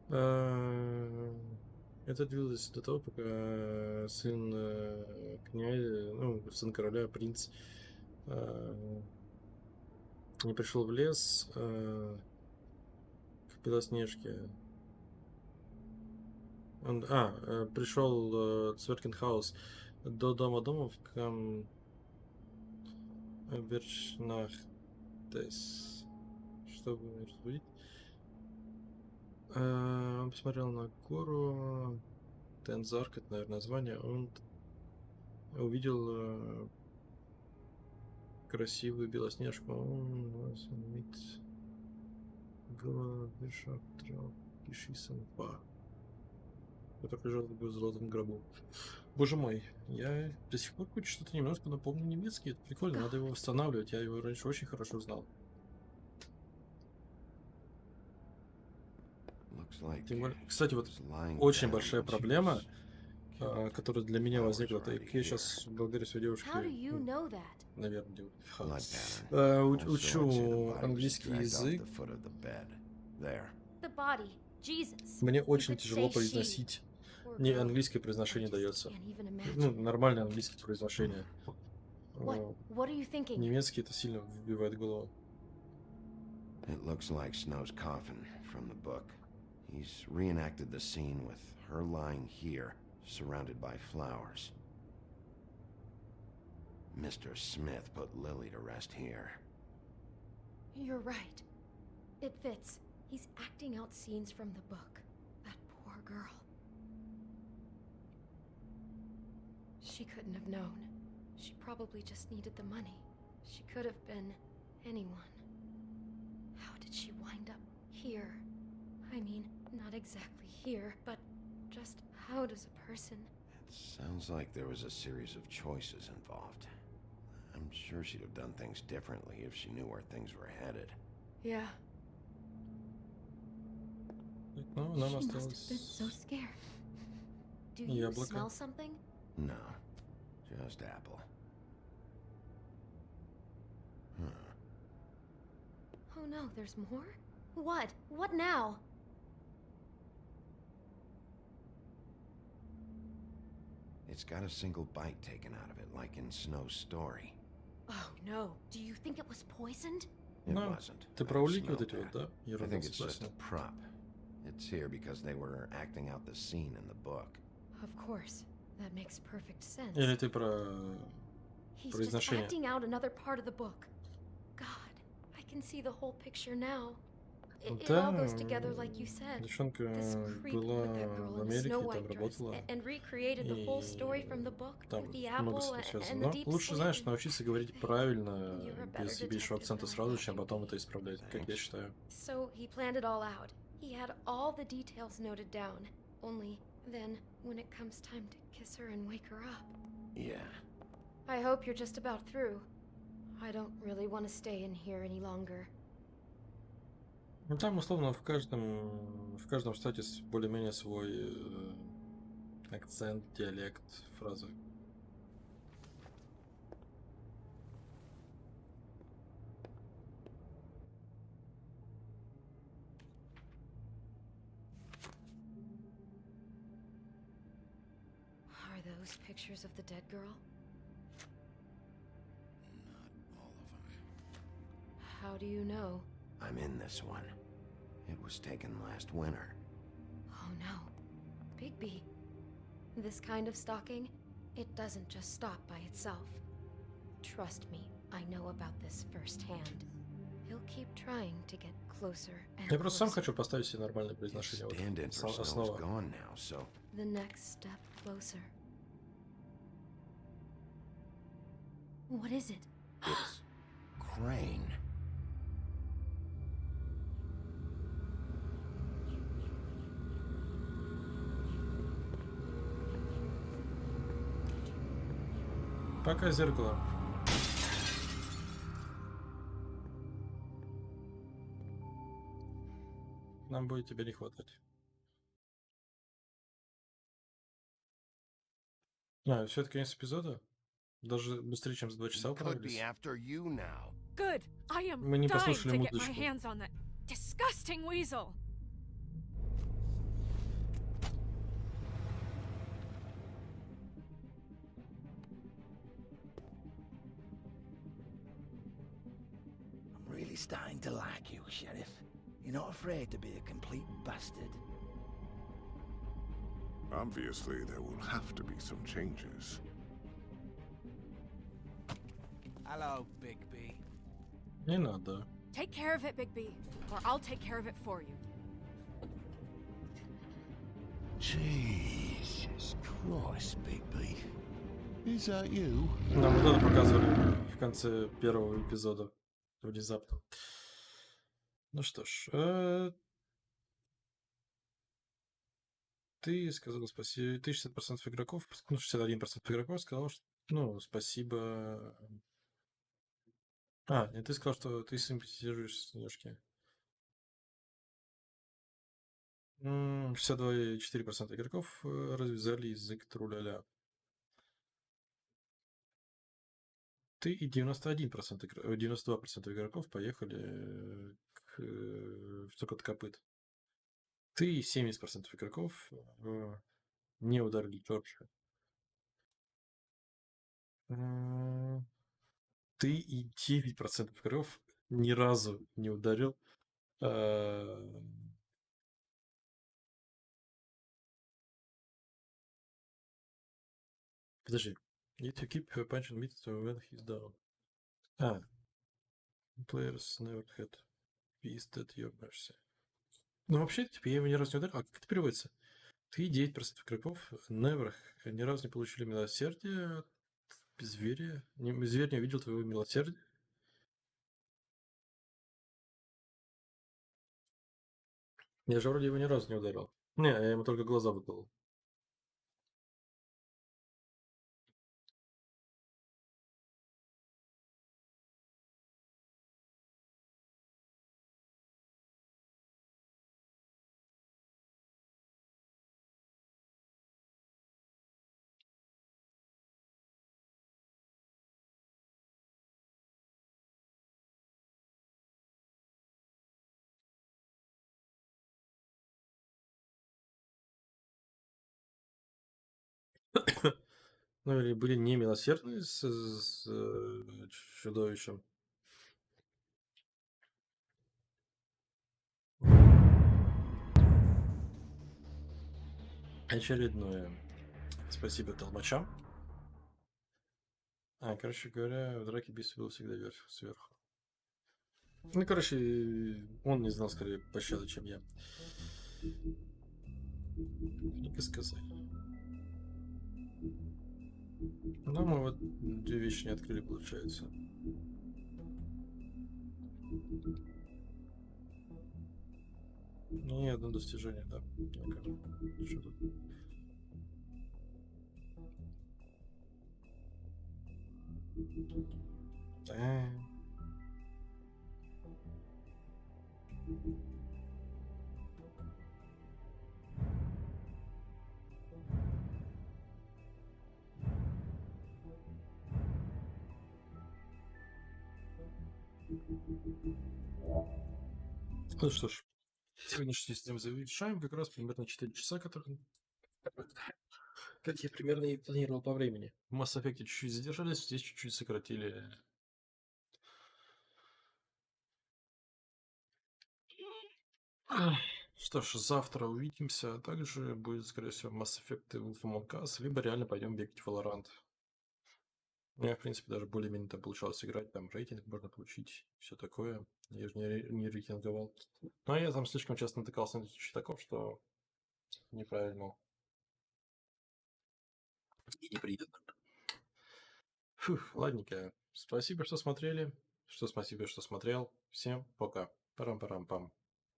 Это длилось до того, пока сын князя, ну, сын короля, принц, не пришел в лес к Белоснежке. Он, пришел Цверкенхаус до дома домов Камбершнахтес, чтобы разбудить. Он посмотрел на гору Тензарк, это, наверное, название. Он увидел красивую Белоснежку. Он was mit который лежал в золотом гробу. Боже мой, я до сих пор хоть что-то немножко напомню немецкий. Это прикольно, надо его восстанавливать. Я его раньше очень хорошо знал. Тем более, кстати, вот очень большая проблема, которая для меня возникла, это я сейчас благодаря своей девушке, наверное, учу английский язык. Мне очень тяжело произносить. Не английское произношение дается. Ну, нормальное английское произношение. Немецкий это сильно вбивает голову. It looks like Snow's coffin from the book. He's reenacted the scene with her lying here, surrounded by flowers. Mr. Smith put Lily to rest here. You're right. It fits. He's acting out scenes from the book. That poor girl. She couldn't have known. She probably just needed the money. She could have been anyone. How did she wind up here? I mean, not exactly here, but just how does a person... It sounds like there was a series of choices involved. I'm sure she'd have done things differently if she knew where things were headed. Yeah. Ну, She must have been so scared. Do you smell something? No, just apple. Oh no, there's more? What? What now? It's got a single bite taken out of it, like in Snow's story. Oh no, do you think it was poisoned? It No, wasn't. ты про улики вот эти вот, да? I think it's just a prop. It's here because they were acting out the scene in the book. Of course. That makes perfect sense. Или ты про He's just произношение? acting out another part of the book. God, I can see the whole picture now. It all goes together like you said. Девчонка This creep была with that в girl in the Америке, Snow там White dress работала. and recreated the whole story from the book Там with the много apple с этим связано. and the Но deep лучше, sleep. знаешь, научиться говорить правильно, You're a better без ебейшего акцента сразу, чем потом это исправлять, как я считаю. So he planned it all out. He had all the details noted down. Only then, when it comes time to kiss her and wake her up. Yeah. I hope you're just about through. I don't really want to stay in here any longer. Ну там условно в каждом штате более-менее свой акцент, диалект, фразы. Are those pictures of the dead girl? Not all of them. How do you know? I'm in this one. It was taken last winter. Oh no. Bigby. This kind of stalking, it doesn't just stop by itself. Trust me, I know about this firsthand. He'll keep trying to get closer and Я просто сам closer. хочу поставить себе нормальное произношение. Вот, Stand-in for Snow's основа. gone now, so The next step closer. What is it? it's Crane. Пока зеркало. Нам будет тебя не хватать. Все, это конец эпизода. Даже быстрее, чем за 2 часа He could be управились. after you now. Good. I am Мы не dying послушали to get my музычку. hands on that disgusting weasel. I'm really starting to like you, Sheriff. You're not afraid to be a complete bastard. Obviously, there will have to be some changes. Hello, Bigby. Не надо. Take care of it, Bigby, or I'll take care of it for you. Jesus Christ, Bigby. Is that you? Нам вот это показывали в конце первого эпизода. Внезапно. Ну что ж, ты сказал спасибо. Ты 60% игроков, ну 61% игроков сказал, что ну спасибо. Нет, ты сказал, что ты симпатизируешь Снежке. 62,4% игроков развязали язык труляля. Ты и 91% 92% игроков поехали в цокот копыт. Ты и 70% игроков не ударили Джорджа. Ты и 9% игроков ни разу не ударил Подожди. Need to keep her punching meat when he's down. Players never had peace at your mercy. Ну, вообще, типа, я его ни разу не ударил. А как это переводится? Ты и 9% игроков never ни разу не получили милосердие от зверя. Зверь не увидел твоего милосердия. Я же вроде его ни разу не ударил. Не, я ему только глаза выколол. Ну, или были немилосердны с чудовищем. Очередное. Спасибо толмачам. Короче говоря, в драке бис был всегда сверху. Ну, короче, он не знал скорее пощады, чем я. Не сказать. Ну, мы вот 2 вещи не открыли, получается. Ни одно достижение, да. Что тут? Ну что ж, сегодняшний стрим завершаем. Как раз примерно 4 часа, которые... Как я примерно и планировал по времени. В Mass Effect чуть-чуть задержались, здесь чуть-чуть сократили. Что ж, завтра увидимся, а также будет, скорее всего, Mass Effect и Wolf Among Us, либо реально пойдем бегать в Valorant. У меня, в принципе, даже более-менее там получалось играть, там рейтинг можно получить, все такое. Я же не рейтинговал. Но я там слишком часто натыкался на читаков, что неправильно. И неприятно. Фух, ладненько. Спасибо, что смотрели. Спасибо, что смотрел. Всем пока. Парам-парам-пам.